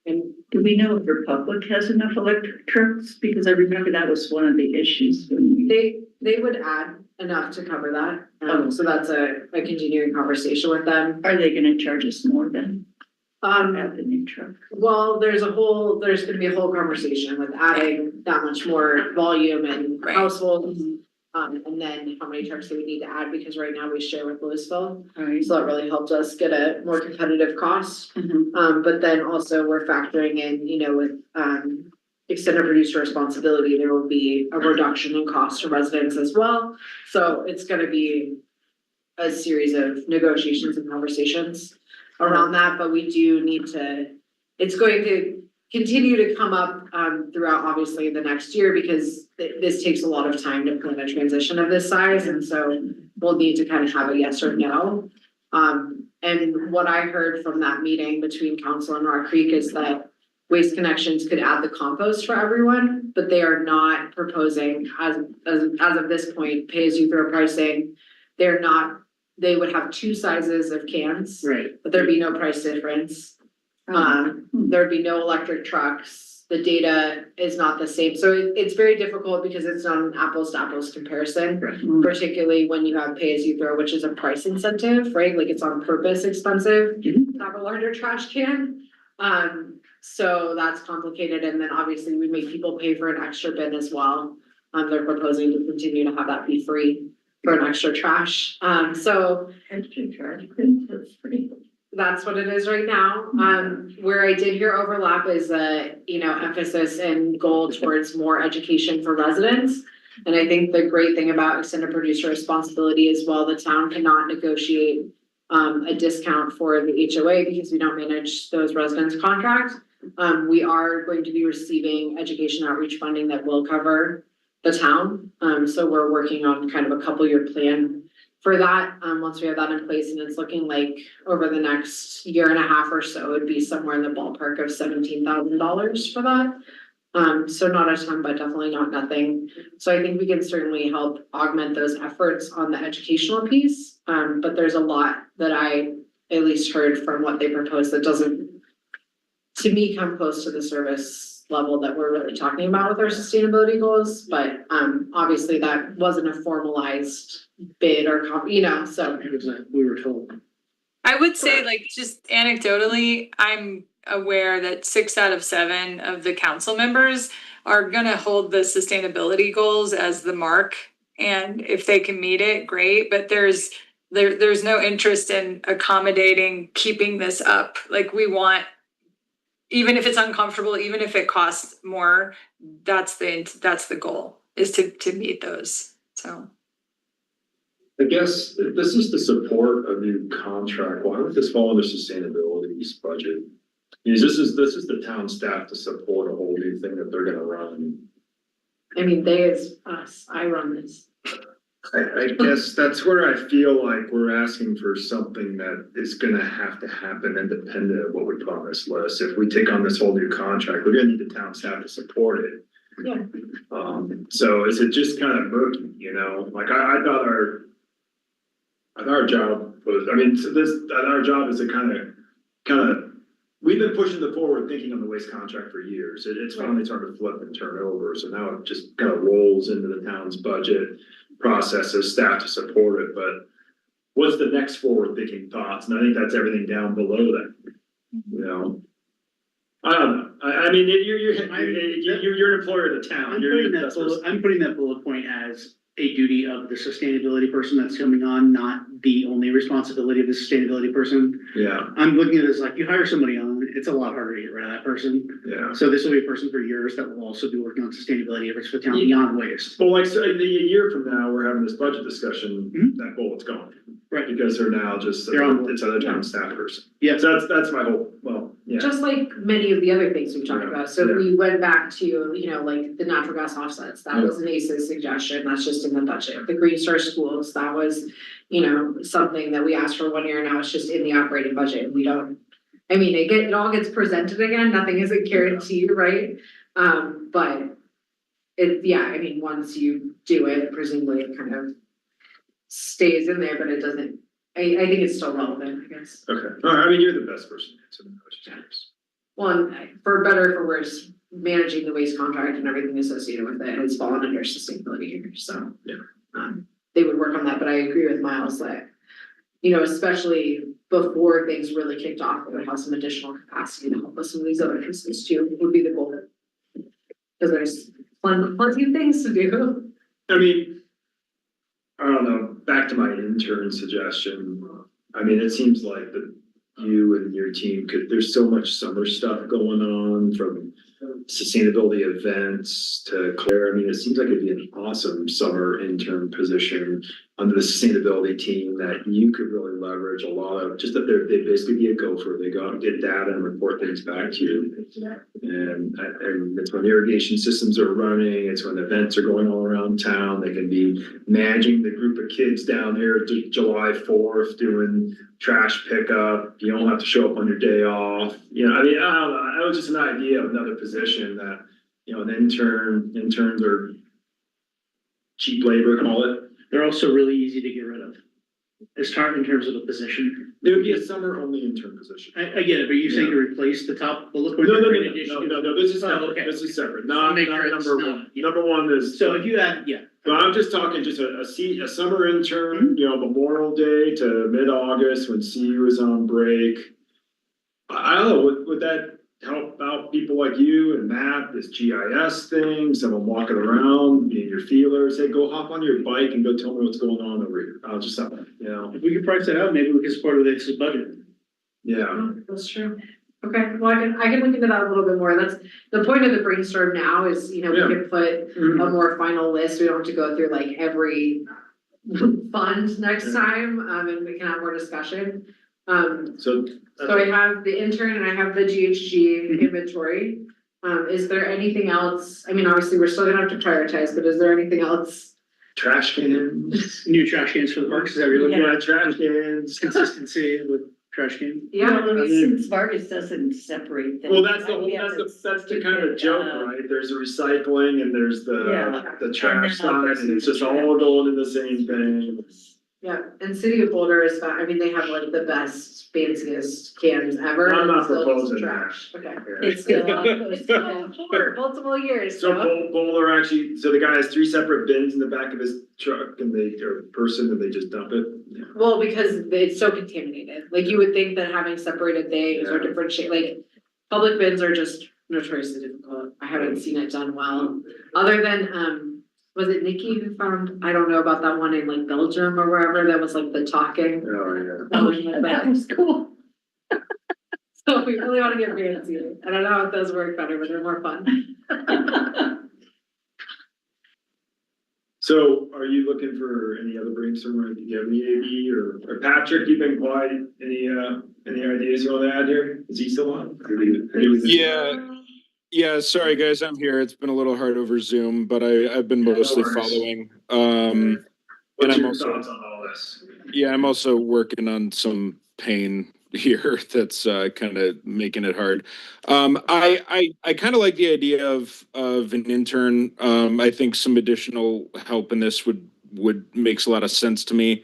And do we know if Republic has enough electric trucks? Because I remember that was one of the issues when we. They would add enough to cover that. So that's a continuing conversation with them. Are they gonna charge us more then? Add the new truck? Well, there's gonna be a whole conversation with adding that much more volume and Right. households. And then how many trucks do we need to add, because right now we share with Louisville. Right. So that really helped us get a more competitive cost. Mhm. But then also we're factoring in, with extended producer responsibility, there will be a reduction in cost to residents as well. So it's gonna be a series of negotiations and conversations around that, but we do need to, it's going to continue to come up throughout obviously the next year, because this takes a lot of time to plan a transition of this size, and so we'll need to kind of have a yes or no. And what I heard from that meeting between council and Rock Creek is that Waste Connections could add the compost for everyone, but they are not proposing as of this point, pay as you throw pricing. They would have two sizes of cans, Right. but there'd be no price difference. There'd be no electric trucks. The data is not the same. So it's very difficult because it's not an apples to apples comparison, particularly when you have pay as you throw, which is a price incentive, right? Like it's on purpose expensive to have a larger trash can. So that's complicated. And then obviously we make people pay for an extra bin as well. They're proposing to continue to have that be free for an extra trash. So Extra charge, that's pretty. that's what it is right now. Where I did hear overlap is emphasis and goal towards more education for residents. And I think the great thing about extended producer responsibility is, while the town cannot negotiate a discount for the HOA because we don't manage those residents' contracts, we are going to be receiving education outreach funding that will cover the town. So we're working on kind of a couple-year plan for that. Once we have that in place, and it's looking like over the next year and a half or so, it'd be somewhere in the ballpark of $17,000 for that. So not a ton, but definitely not nothing. So I think we can certainly help augment those efforts on the educational piece. But there's a lot that I at least heard from what they proposed that doesn't, to me, come close to the service level that we're really talking about with our sustainability goals, but obviously that wasn't a formalized bid or so. It was we were told. I would say, like, just anecdotally, I'm aware that 6 out of 7 of the council members are gonna hold the sustainability goals as the mark. And if they can meet it, great, but there's no interest in accommodating, keeping this up. Like, we want, even if it's uncomfortable, even if it costs more, that's the goal, is to meet those, so. I guess if this is to support a new contract, why would this fall under sustainability's budget? Because this is the town staff to support a whole new thing that they're gonna run. I mean, they is us, I run this. I guess that's where I feel like we're asking for something that is gonna have to happen independent of what we put on this list. If we take on this whole new contract, we're gonna need the town staff to support it. Yeah. So is it just kind of murky, like I thought our job was, our job is to kind of, we've been pushing the forward thinking on the waste contract for years. It's finally starting to flip and turn over. So now it just kind of rolls into the town's budget processes, staff to support it. But what's the next forward thinking thoughts? And I think that's everything down below that, I don't know. I mean, you're an employer of the town. I'm putting that bullet point as a duty of the sustainability person that's coming on, not the only responsibility of the sustainability person. Yeah, I'm looking at it as like, you hire somebody on, it's a lot harder to get rid of that person. yeah. So this will be a person for years that will also be working on sustainability efforts for the town beyond waste. Well, like, so a year from now, we're having this budget discussion, that bullet's gone. Right. Because they're now just, They're on board. it's other town staff person. Yeah. So that's my whole, yeah. Just like many of the other things we talked Yeah, about, so yeah. we went back to, like the natural gas offsets, that was an ACES suggestion, that's just in the budget. The Green Star schools, that was, something that we asked for 1 year, now it's just in the operating budget, and we don't. I mean, it all gets presented again, nothing is a guarantee, right? But once you do it, presumably it kind of stays in there, but it doesn't, I think it's still relevant, I guess. Okay, all right, I mean, you're the best person to answer the questions. Well, and for better or for worse, managing the waste contract and everything associated with it has fallen under sustainability here, so. Yeah. They would work on that, but I agree with Miles that, especially before things really kicked off, they would have some additional capacity to help us in these other pieces too, would be the goal. Cause there's plenty of things to do. I mean, I don't know, back to my intern suggestion, I mean, it seems like that you and your team there's so much summer stuff going on, from sustainability events to Claire. I mean, it seems like it'd be an awesome summer intern position under the sustainability team that you could really leverage a lot of, just that they basically be a gopher. They go out and get data and report things back to you. And it's when irrigation systems are running, it's when events are going all around town. They can be managing the group of kids down here July 4th doing trash pickup. You don't have to show up on your day off. I mean, I don't know. That was just an idea of another position that, an interns are cheap labor, call it. They're also really easy to get rid of. In terms of a position. It would be a summer only intern position. I get it, but you're saying to replace the top bullet point? No, in addition- this is Oh, separate, okay. this is separate, I'll not make sure it's number not- one. yeah. Number one is. So if you add, But I'm just talking just a summer intern, Memorial Day to mid-August when CU is on break. I don't know, would that help out people like you and Matt, this GIS thing, someone walking around, being your feelers, hey, go hop on your bike and go tell me what's going on over here. I'll just, if we could price that out, maybe we could support this budget. yeah. That's true. Okay, well, I can look into that a little bit more. That's the point of the brainstorm now is, we Yeah. can put a more final list. We don't have to go through like every fund next time, and we can have more discussion. So. So I have the intern and I have the GHG inventory. Is there anything else? I mean, obviously, we're still gonna have to prioritize, but is there anything else? Trash cans. New trash cans for the parks, is that what you're looking Yeah, trash cans. at? Consistency with trash cans? Yeah, Well, I mean, since Vargas doesn't separate them. Well, that's the whole, we have that's to the kind of joke, stupid, right? There's a recycling and there's Yeah. the trash And then side, and it's just all going in the same thing. Yeah, and City of Boulder is, I mean, they have like the best, fanciest cans ever. I'm not Still it's proposing trash. Okay. It's still on It's been on for multiple years, So so. Bowler actually, so the guy has 3 separate bins in the back of his truck and or person and they just dump it? Yeah. Well, because it's so contaminated, like you would think that having separated things or Yeah. different like, public bins are just notoriously difficult. I haven't seen it done well, other than, was it Nikki who found, I don't know about that one in like Belgium or wherever, that was like the talking. Oh, yeah. That was cool. So if we really wanna get fancy, I don't know if those work better, but they're more fun. So are you looking for any other brainstorming? Do you have any AD or Patrick, you've been quiet, any ideas you wanna add here? Is he still on? Yeah, sorry, guys, I'm here. It's been a little hard over Zoom, but I've been Yeah, no mostly worries. following. What's I'm your also- thoughts on all this? Yeah, I'm also working on some pain here that's kind of making it hard. I kind of like the idea of an intern. I think some additional help in this would makes a lot of sense to me.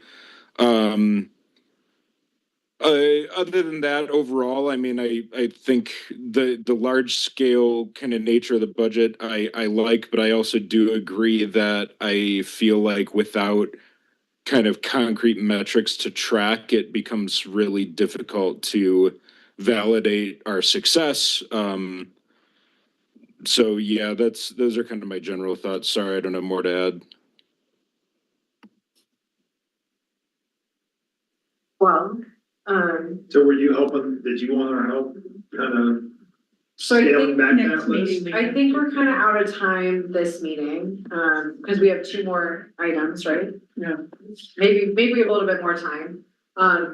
Other than that, overall, I mean, I think the large scale kind of nature of the budget I like, but I also do agree that I feel like without kind of concrete metrics to track, it becomes really difficult to validate our success. So yeah, those are kind of my general thoughts. Sorry, I don't have more to add. Well, So were you helping, did you want our help kind of so I scaling think back next that list? meeting I think we're kind of out of time this meeting, because we have 2 more items, right? Yeah. Maybe a little bit more time,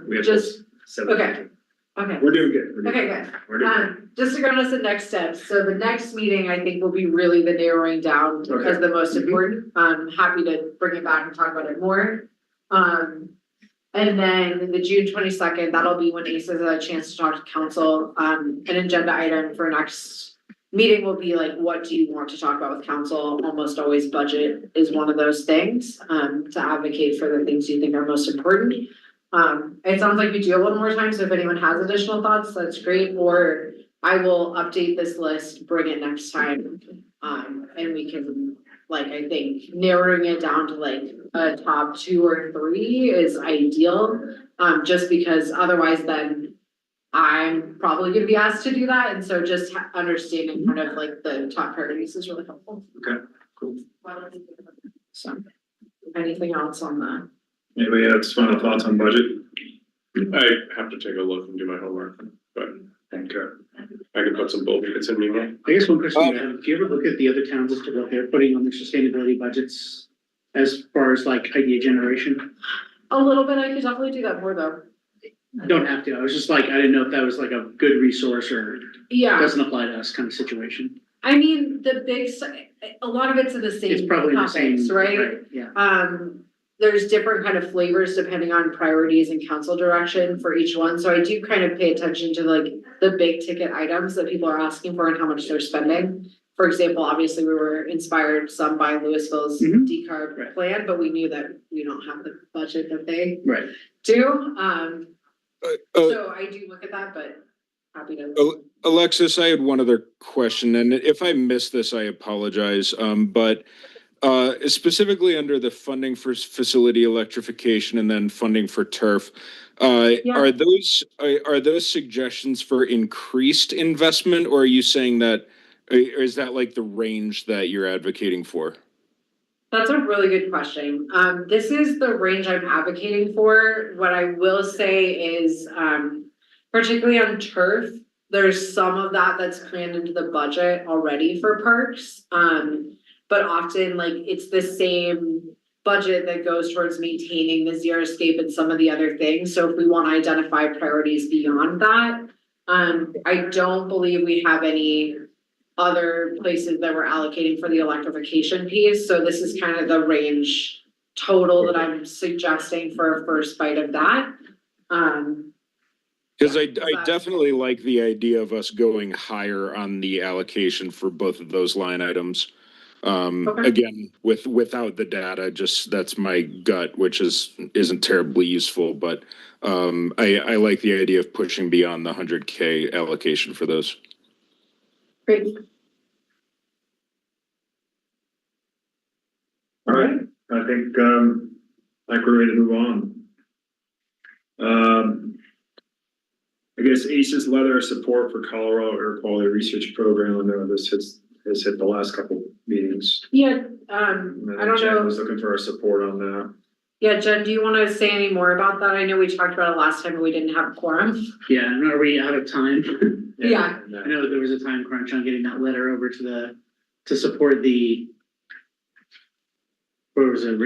We have just, 7. okay. We're doing good. We're doing Okay, good. good. We're doing good. Just to go on to the next steps, so the next meeting, I think, will be really the narrowing down as Okay. the most Mhm. important. I'm happy to bring it back and talk about it more. And then the June 22nd, that'll be when ACES has a chance to talk to council. An agenda item for next meeting will be like, what do you want to talk about with council? Almost always budget is one of those things, to advocate for the things you think are most important. It sounds like we do have one more time, so if anyone has additional thoughts, that's great, or I will update this list, bring it next time. And we can, like, I think narrowing it down to like a top 2 or 3 is ideal. Just because otherwise then I'm probably gonna be asked to do that, and so just understanding kind of like the top priorities is really helpful. Okay, cool. So, anything else on that? Anybody have final thoughts on budget? I have to take a look and do my homework, but Okay. I can put some bullets in me. I guess one question I have, do you ever look at the other towns as to what they're putting on their sustainability budgets as far as like idea generation? A little bit, I could definitely do that more though. Don't have to. I was just like, I didn't know if that was like a good resource or Yeah, doesn't apply to us kind of situation. I mean, a lot of it's in the It's same probably the same. topics, right? Yeah. There's different kind of flavors depending on priorities and council direction for each one, so I do kind of pay attention to like the big ticket items that people are asking for and how much they're spending. For example, obviously, we were inspired some by Louisville's Mhm. decarb Right. plan, but we knew that we don't have the budget that they Right. do. Oh, So I do look at that, but happy to. Alexis, I had one other question, and if I missed this, I apologize. But specifically under the funding for facility electrification and then funding for turf, are those suggestions for increased investment, or are you saying that, or is that like the range that you're advocating for? That's a really good question. This is the range I'm advocating for. What I will say is, particularly on turf, there's some of that that's planned into the budget already for parks. But often like it's the same budget that goes towards maintaining the xeriscape and some of the other things. So if we want to identify priorities beyond that, I don't believe we have any other places that we're allocating for the electrification piece, so this is kind of the range total that I'm suggesting for a first bite of that. Because I definitely like the idea of us going higher on the allocation for both of those line items. Okay. Again, without the data, just that's my gut, which isn't terribly useful, but I like the idea of pushing beyond the 100K allocation for those. Great. All right, I think we're ready to move on. I guess ACES letter of support for Colorado Air Quality Research Program. I know this has hit the last couple meetings. Yeah, And I don't Jen know. was looking for our support on that. Yeah, Jen, do you want to say any more about that? I know we talked about it last time and we didn't have quorum. Yeah, and are we out of time? Yeah. And, I know there was a time crunch on getting that letter over to support the, what was it,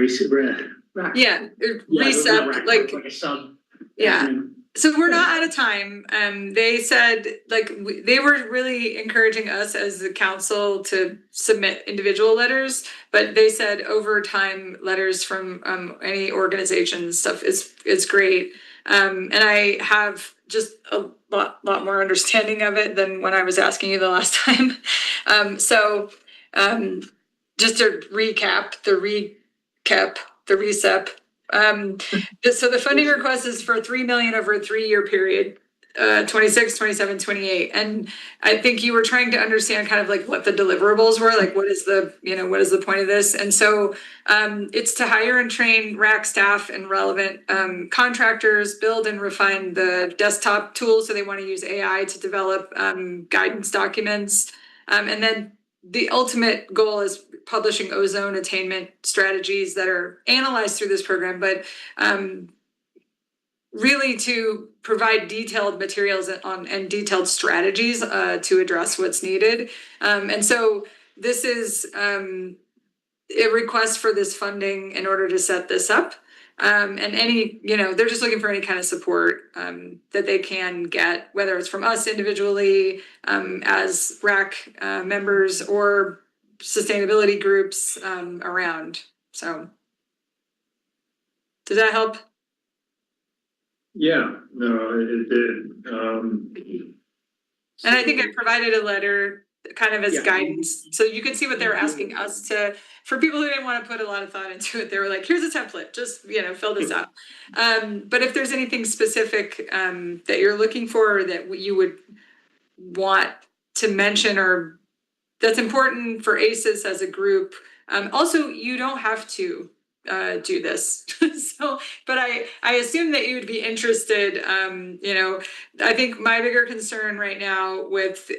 Right. Yeah, Yeah, reset, like, a sub. yeah. admin. So we're not out of time. They said, like, they were really encouraging us as the council to submit individual letters, but they said over time, letters from any organization stuff is great. And I have just a lot more understanding of it than when I was asking you the last time. Just to recap, the recep. So the funding request is for 3 million over a 3-year period, 26, 27, 28. And I think you were trying to understand kind of like what the deliverables were, like what is the point of this? And so it's to hire and train RAC staff and relevant contractors, build and refine the desktop tools. So they want to use AI to develop guidance documents. And then the ultimate goal is publishing ozone attainment strategies that are analyzed through this program, but really to provide detailed materials and detailed strategies to address what's needed. And so this is a request for this funding in order to set this up. And they're just looking for any kind of support that they can get, whether it's from us individually as RAC members or sustainability groups around. So does that help? Yeah, no, it did. And I think I provided a letter kind of as Yeah. guidance. So you can see what they're asking us to, for people who didn't want to put a lot of thought into it, they were like, here's a template, just, fill this out. But if there's anything specific that you're looking for or that you would want to mention or that's important for ACES as a group. Also, you don't have to do this. But I assume that you would be interested. I think my bigger concern right now with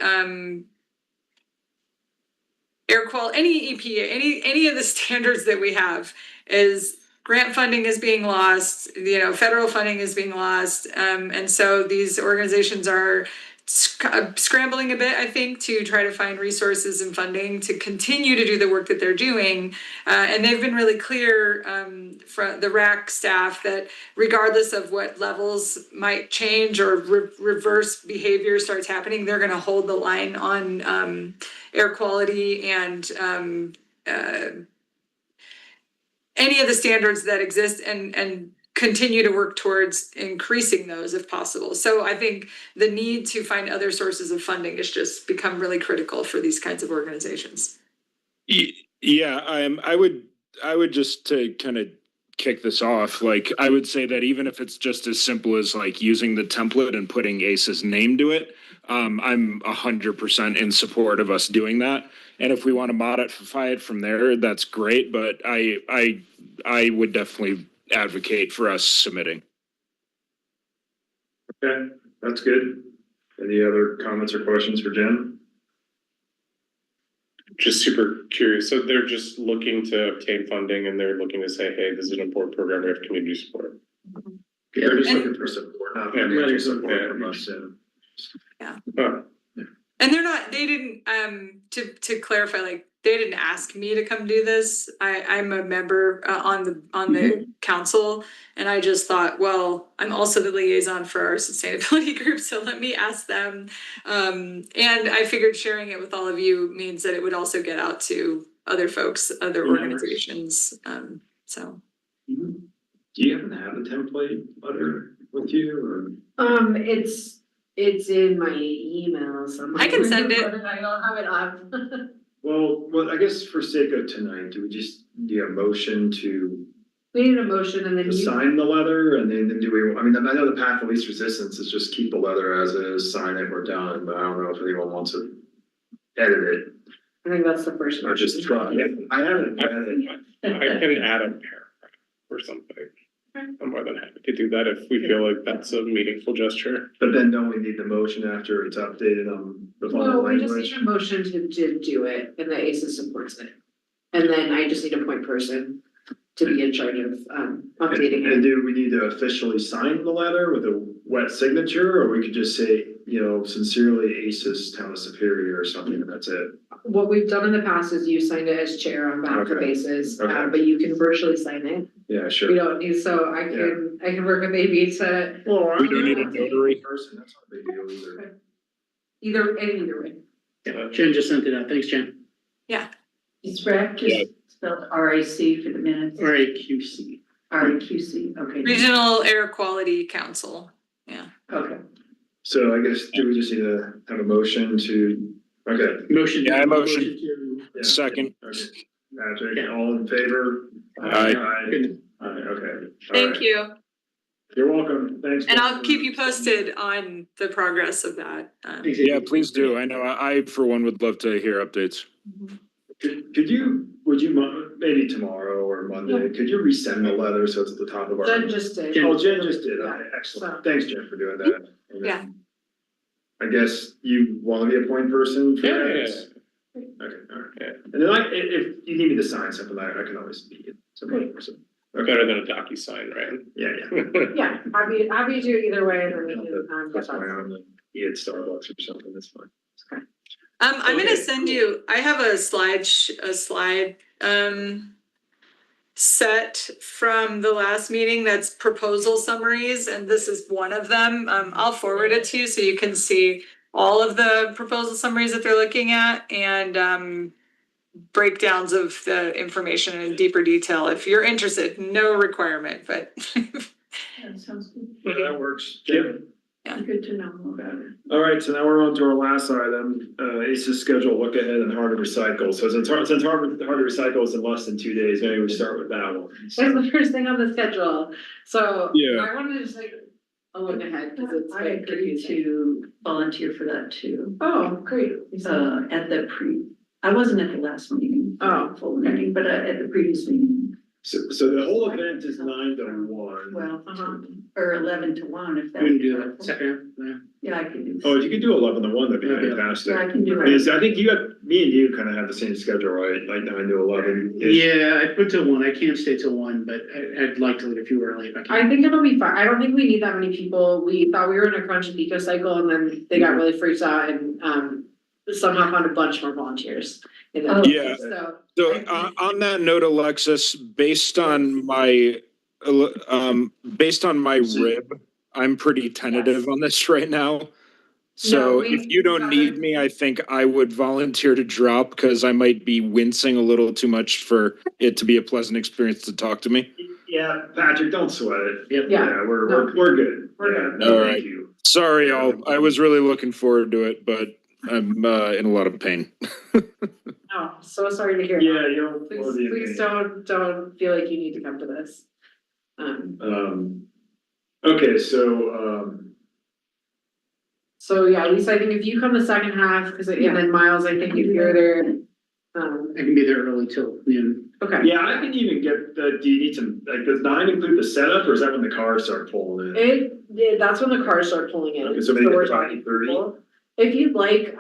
air quality, any EPA, any of the standards that we have is grant funding is being lost, federal funding is being lost. And so these organizations are scrambling a bit, I think, to try to find resources and funding to continue to do the work that they're doing. And they've been really clear from the RAC staff that regardless of what levels might change or reverse behavior starts happening, they're going to hold the line on air quality and any of the standards that exist and continue to work towards increasing those if possible. So I think the need to find other sources of funding has just become really critical for these kinds of organizations. Yeah, I would just to kind of kick this off, like I would say that even if it's just as simple as like using the template and putting ACE's name to it, I'm 100% in support of us doing that. And if we want to modify it from there, that's great. But I would definitely advocate for us submitting. Okay, that's good. Any other comments or questions for Jen? Just super curious. So they're just looking to obtain funding and they're looking to say, hey, this is an important program. We have community support. They're just And- looking for support, not Yeah, financial letters of support from intent. us. Huh. And they didn't, to clarify, like, they didn't ask me to come do this. I'm a member on the council, and I just thought, well, I'm also the liaison for our sustainability group, so let me ask them. And I figured sharing it with all of you means that it would also get out to other folks, other organizations, so. Do you happen to have a template letter with you or? It's in my email somewhere. I can send it. But I don't have it on. well, I guess for sake of tonight, do we just need a motion to We need a motion and then you, sign the letter and then do we, I mean, I know the path of least resistance is just keep the letter as is, sign it, we're done, but I don't know if anyone wants to edit it I think that's the first or motion. just try. I haven't edited it. I can add a paragraph or something. I'm more than happy to do that if we feel like that's a meaningful gesture. But then don't we need the motion after it's updated on the No, final we just language? need a motion to do it and the ACES supports it. And then I just need a point person to be in charge of updating And it. do we need to officially sign the letter with a wet signature, or we could just say, sincerely ACES Town of Superior or something, and that's it? What we've done in the past is you signed it as chair on behalf of Okay. ACES, Okay. but you can virtually sign it. Yeah, We sure. don't need, so I can work with AB to Well, We don't need a notary. Person, that's not a big deal either. either way. Yeah, Jen just sent it out. Thanks, Jen. Is RAC Yeah. just spelled RAC for the minutes? RAQC. RAQC, okay. Regional Air Quality Council. Okay. So I guess, do we just need to have a motion to, okay, Motion. Yeah, I motion. to- yeah. Second. Okay. Patrick, all in favor? Aye. Good. Okay. Thank you. You're welcome, thanks. And I'll keep you posted on the progress of that. Thanks, Yeah, Amy. please do. I know I for one would love to hear updates. Would you, maybe tomorrow or Monday, could you resend the letter so it's at the top of our? Jen just did. Jen. Oh, Jen just did, okay, Yeah, excellent, so- thanks, Jen, for doing that. And then Yeah. I guess you wanna be a point person for Yeah, that? yeah, Okay, alright. Yeah. And then if you need me to sign something, I can always be it. So, Better than a DocuSign, right? yeah. Yeah, happy to do either way and then we can, get That's why that. I'm eat at Starbucks or something, that's fine. I'm gonna Okay, send you, I have a slide, set from the last meeting that's proposal summaries, and this is one of them. I'll forward it to you so you can see all of the proposal summaries that they're looking at and breakdowns of the information in deeper detail. If you're interested, no requirement, but That sounds good. Yeah, that works. Jim? Good to know about it. All right, so now we're on to our last item, ACES schedule look ahead and hard to recycle. So since hard to recycle is in less than 2 days, maybe we start with that one. That's the first thing on the schedule, so Yeah. I wanted to just like a look ahead, cause it's I like agree confusing. to volunteer for that too. Oh, great. At the I wasn't at the last meeting. Oh. Full meeting, but at the previous meeting, So the whole event is 9 to 1. well, Uh-huh. or 11 to 1 if We can do that's. that second. Yeah. Yeah, I can do. Oh, if you could do 11 to 1, that'd be Yeah. fantastic. Yeah, I can do I mean, it. I think me and you kind of have the same schedule, right? Like 9 to 11. Yeah, I put till 1. I can't stay till 1, but I'd like to leave a few early if I can. I think it'll be fine. I don't think we need that many people. We thought we were in a crunch with eco cycle and then they got really freaked out and somehow found a bunch more volunteers. In Oh. the Yeah. So, So on that note, Alexis, based on my rib, I'm pretty tentative on this right now. So No, if you don't need me, I think I would volunteer to drop because I might be wincing a little too much for it to be a pleasant experience to talk to me. Yeah, Patrick, don't sweat it. Yep. Yeah. We're good. We're Yeah, good. no, All thank right. you. Sorry, I was really looking forward to it, but I'm in a lot of pain. oh, so sorry to hear that. Yeah, you're. Please don't feel like you need to come to this. Okay, so, So yeah, Lisa, I think if you come the second half, cause and then Miles, I think if you're there. I can be there early till noon. Okay, yeah, I can even get do you need some, like, does 9 include the setup, or is that when the cars start pulling in? that's when the cars start pulling in. Okay, so maybe we're it's about talking 8:30? people. If you'd like,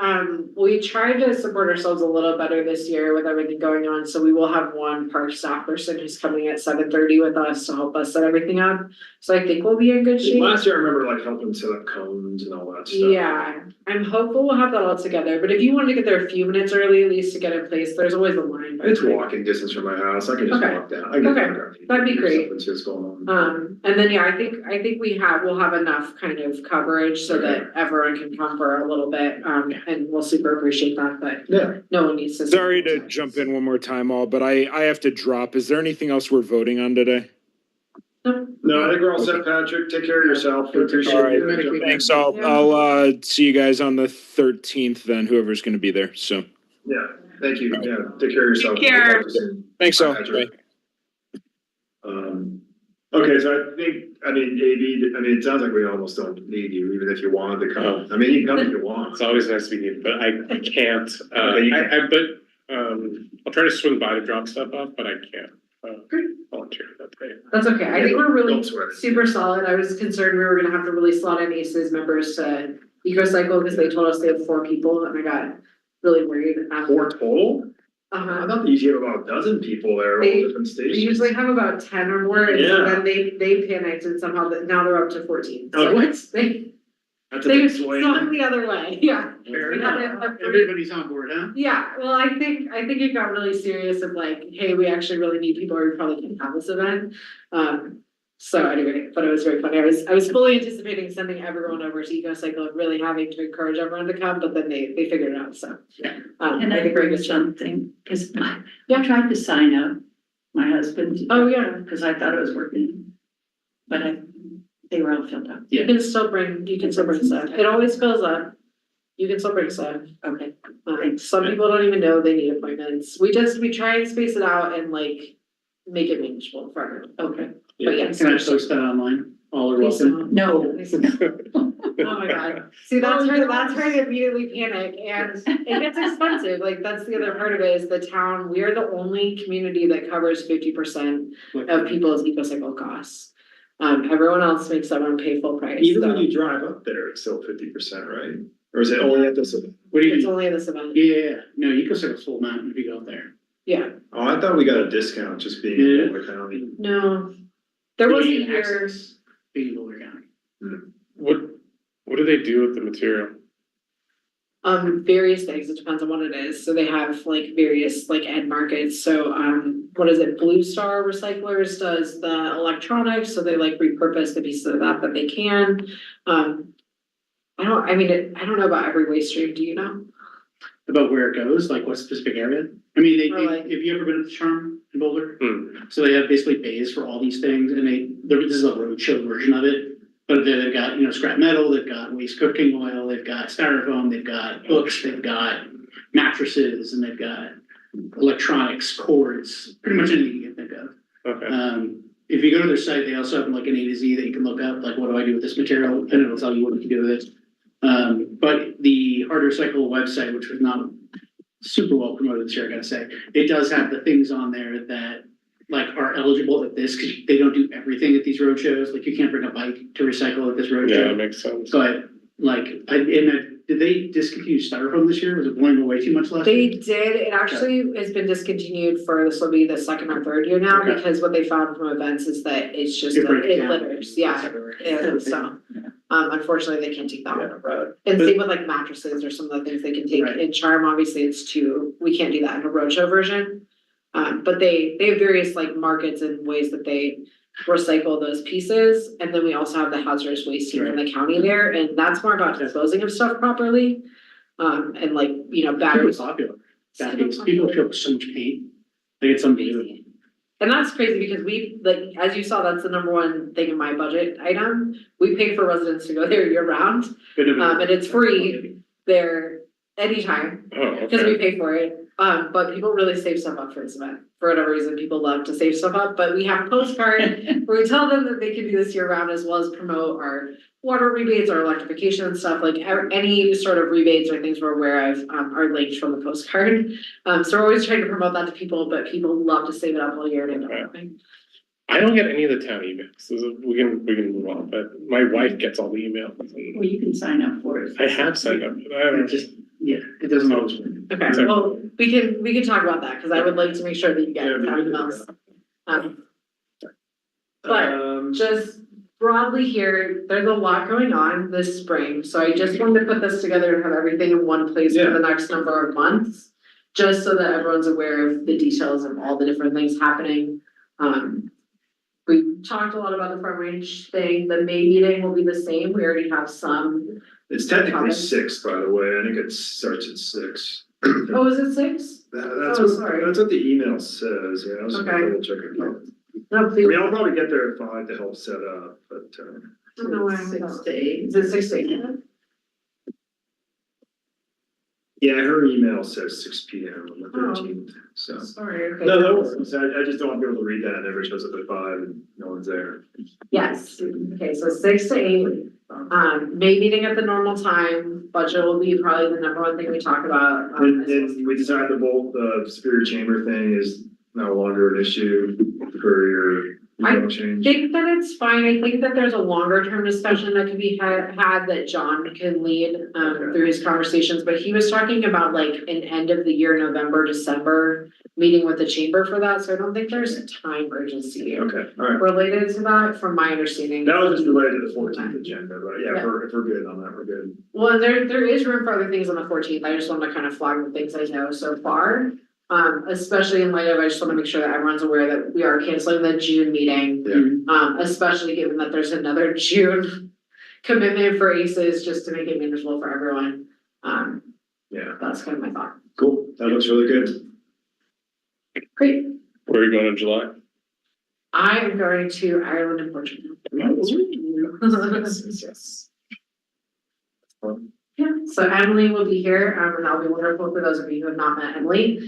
we tried to support ourselves a little better this year with everything going on, so we will have one park staff person who's coming at 7:30 with us to help us set everything up. So I think we'll be in good shape. Last year, I remember like helping set up cones and all that stuff. Yeah, I'm hopeful we'll have that all together, but if you wanted to get there a few minutes early, at least to get in place, there's always a line. It's walking distance from my house, I can just Okay. walk down. I can Okay. walk down. That'd be great. Something's just going on. And then, yeah, I think we'll have enough kind of coverage so that everyone can come for a little bit, and we'll super appreciate that, but Yeah. no one needs to. Sorry to jump in one more time, all, but I have to drop. Is there anything else we're voting on today? No, I think we're all set, Patrick, take care of yourself. We appreciate All right, you. thanks. I'll see you guys on the 13th then, whoever's gonna be there, so. Yeah, thank you, yeah, take care of yourself. Take care. We'll talk to you soon. Thanks, all. Bye, Andrew. Okay, so I think, I mean, AB, I mean, it sounds like we almost don't need you, even if you wanted to come. I mean, you can come if you want. It's always nice to be needed, but I can't, Okay, you I'll try to swing by to drop stuff off, but I can't, volunteer that day. That's okay. I think we're really Don't sweat it. super solid. I was concerned we were gonna have to really slot in ACES members to EcoCycle because they told us they have 4 people and I got really worried. 4 total? I Uh-huh. thought they usually have about a dozen people there, all They- different They stations. usually have about 10 or more, and so Yeah. then they panicked and somehow now they're up to 14. Oh, So what? They That's a big swung swing. the other way, yeah. Fair We had enough. a pretty- Everybody's on board, huh? Yeah, well, I think it got really serious of like, hey, we actually really need people, or we probably can't have this event. So anyway, but it was very funny. I was fully anticipating sending everyone over to EcoCycle and really having to encourage everyone to come, but then they figured it out, so. Yeah. Can I I think we're bring good. something? Cause I tried to sign up, my husband. Oh, yeah. Cause I thought it was working. But they were all filled up. You can still bring stuff. It always fills up. You can still bring stuff. Okay. Some people don't even know they need appointments. We try and space it out and like make it manageable for everyone. Okay. But yes. Can I post that online? All are welcome. No. Oh my god. See, that's where I immediately panic and it gets expensive. Like that's the other part of it is the town, we are the only community that covers 50% of people's EcoCycle costs. Everyone else makes everyone pay full price. Even when so you drive up there, it's still 50%, right? Or is it only at this event? What do you It's mean? only at this event. Yeah, no, EcoCycle's full amount if you go up there. Yeah, Oh, I thought we got a discount just being in Boulder County. no. There was a Being year, access, Being in Boulder County. What do they do with the material? various things. It depends on what it is. So they have like various like end markets. So what is it? Blue Star Recyclers does the electronics, so they like repurpose the pieces of that they can. I don't know about every waste stream. Do you know? About where it goes, like what specific area? I mean, Or like- have you ever been to the Charm in Boulder? Hmm. So they have basically bays for all these things and this is a roadshow version of it. But they've got, scrap metal, they've got waste cooking oil, they've got styrofoam, they've got books, they've got mattresses, and they've got electronics, cords, pretty much anything you can think of. Okay, If you go to their site, they also have like an A to Z that you can look up, like what do I do with this material, and it'll tell you what you do with it. But the Hard Recycle website, which was not super well promoted this year, I gotta say, it does have the things on there that like are eligible at this, because they don't do everything at these road shows, like you can't bring a bike to recycle at this road yeah, that show. makes sense. But like, did they discontinue styrofoam this year? Was it blowing away too much last They year? did. It actually has been discontinued for, this will be the 2nd or 3rd year now, Okay. because what they found from events is that it's just, It breaks it down. litters, yeah. It's everywhere. And so, unfortunately, they can't take that on the road. And But- same with like mattresses or some of the things they can take. Right. In Charm, obviously, we can't do that in a roadshow version. But they have various like markets and ways that they recycle those pieces. And then we also have the hazardous waste team from the county there, and that's more about disposing of stuff properly. And like, Super batteries. popular. People feel so much pain. Like it's unbelievable. And that's crazy because as you saw, that's the number one thing in my budget item. We pay for residents to go there year round, and it's free there anytime Oh, because we okay. pay for it. But people really save stuff up for this event. For whatever reason, people love to save stuff up, but we have a postcard where we tell them that they can do this year round as well as promote our water rebates, our electrification and stuff, like any sort of rebates or things we're aware of, are linked from the postcard. So we're always trying to promote that to people, but people love to save it up all year and everything. I don't get any of the town emails, we can move on, but my wife gets all the emails. Well, you can sign up for it. I have signed up, but I It don't just, yeah, it doesn't always work. Okay, well, we can talk about that, because I would like to make sure that you get Yeah, we that can do emails. that. But just broadly here, there's a lot going on this spring, so I just wanted to put this together and have everything in one place for Yeah. the next number of months. Just so that everyone's aware of the details of all the different things happening. We talked a lot about the farm range thing, the May meeting will be the same, we already have some. It's technically 6, by the way, I think it starts at 6. Oh, is it 6? That's Oh, what, sorry. that's what the email says, yeah, I was Okay. gonna double check it. No, I please. mean, I'll probably get there at 5 to help set up, but, I don't know why I have 6 that. to 8. Is it 6 to 8? Yeah, her email says 6 p.m. on the Oh. 13th, so. Sorry, okay. No, no worries. I just don't want people to read that and everybody shows up at 5 and no one's there. Yes, okay, so 6 to 8, May meeting at the normal time, budget will be probably the number one thing we talk about. And we decided the Superior Chamber thing is no longer an issue for your email I change. think that it's fine, I think that there's a longer term discussion that could be had that John can lead, through his conversations, but he was talking about like an end of the year, November, December, meeting with the chamber for that, so I don't think there's a time urgency Okay, all right. related to that, from my understanding. That was just related to the 14th agenda, but yeah, Yeah. if we're good on that, we're good. Well, and there is room for other things on the 14th, I just want to kind of flag the things I know so far. Especially in light of, I just want to make sure that everyone's aware that we are canceling the June meeting. Yeah. Especially given that there's another June commitment for ACES, just to make it manageable for everyone. Yeah, That's kind of my thought. cool. That looks really good. Great. Where are you going in July? I am going to Ireland and Portugal. Yes. Yeah, so Emily will be here, and that'll be wonderful for those of you who have not met Emily.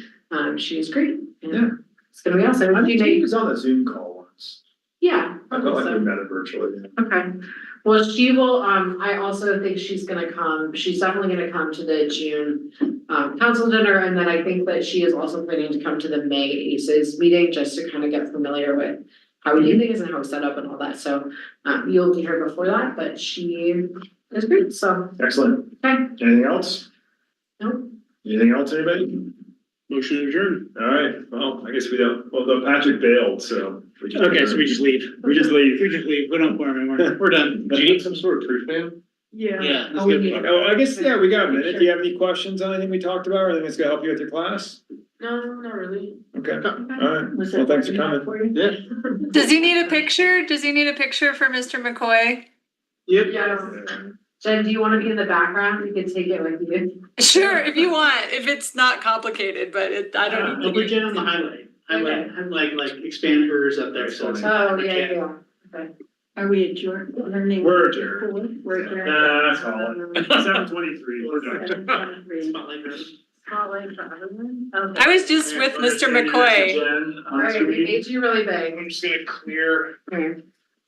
She is great. and Yeah. It's gonna be awesome. I What do think you he think? was on a Zoom call once. Yeah. I felt like we met it virtually. Okay, well, she will, I also think she's gonna come, she's definitely gonna come to the June council dinner, and then I think that she is also planning to come to the May ACES meeting, just to kind of get familiar with how we do things and how it's set up and all that, so you'll be here before that, but she is great, so, Excellent. okay. Anything else? Nope. Anything else, anybody? Motion adjourned. All right, well, I guess we don't, well, the Patrick bailed, so. Okay, so we just leave. We just leave. We just leave. We don't form anymore. We're done. Do you need some sort of proof, man? Yeah. Oh, we need- Oh, I guess, yeah, we got a minute. Do you have any questions on anything we talked about or anything that's gonna help you with your class? No, not really. Okay, all right. Well, thanks for coming. Yeah. Does he need a picture? Does he need a picture for Mr. McCoy? Yep. Yes. Jen, do you wanna be in the background? You can take it with you. Sure, if you want, if it's not complicated, but I don't need I'll to. put Jen on the highlight. Like expand hers up there, so. it's- Oh, yeah. Are we adjourned? We're adjourned. We're adjourned. That's all. 7:23, we're done. Spotlight room. I was just with Mr. McCoy. Jen, Alright, we made you really big. I'm just gonna clear. Okay.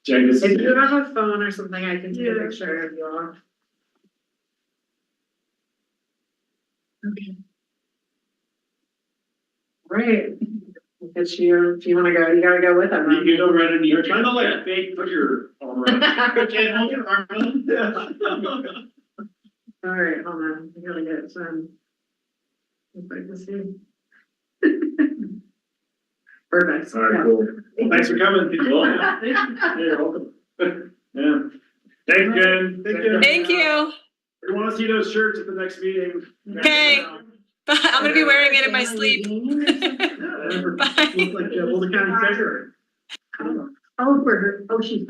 Jen, this is If you it. have a phone or something, I can take a picture of you all. Okay. Great. It's you, if you wanna go, you gotta go with them. You go right under your. You're kind of like fake, put your arm around. Jen, hold your arm up. Alright, hold on, I gotta get some. If I can see. Perfect. All right, cool. Well, thanks for coming. Yeah, you're welcome. Yeah. Thanks, Jen. Thank you. We wanna see those shirts at the next meeting. Okay. I'm gonna be wearing it in my sleep. Bye. Look like Boulder County treasurer. Oh, for her, oh, she's.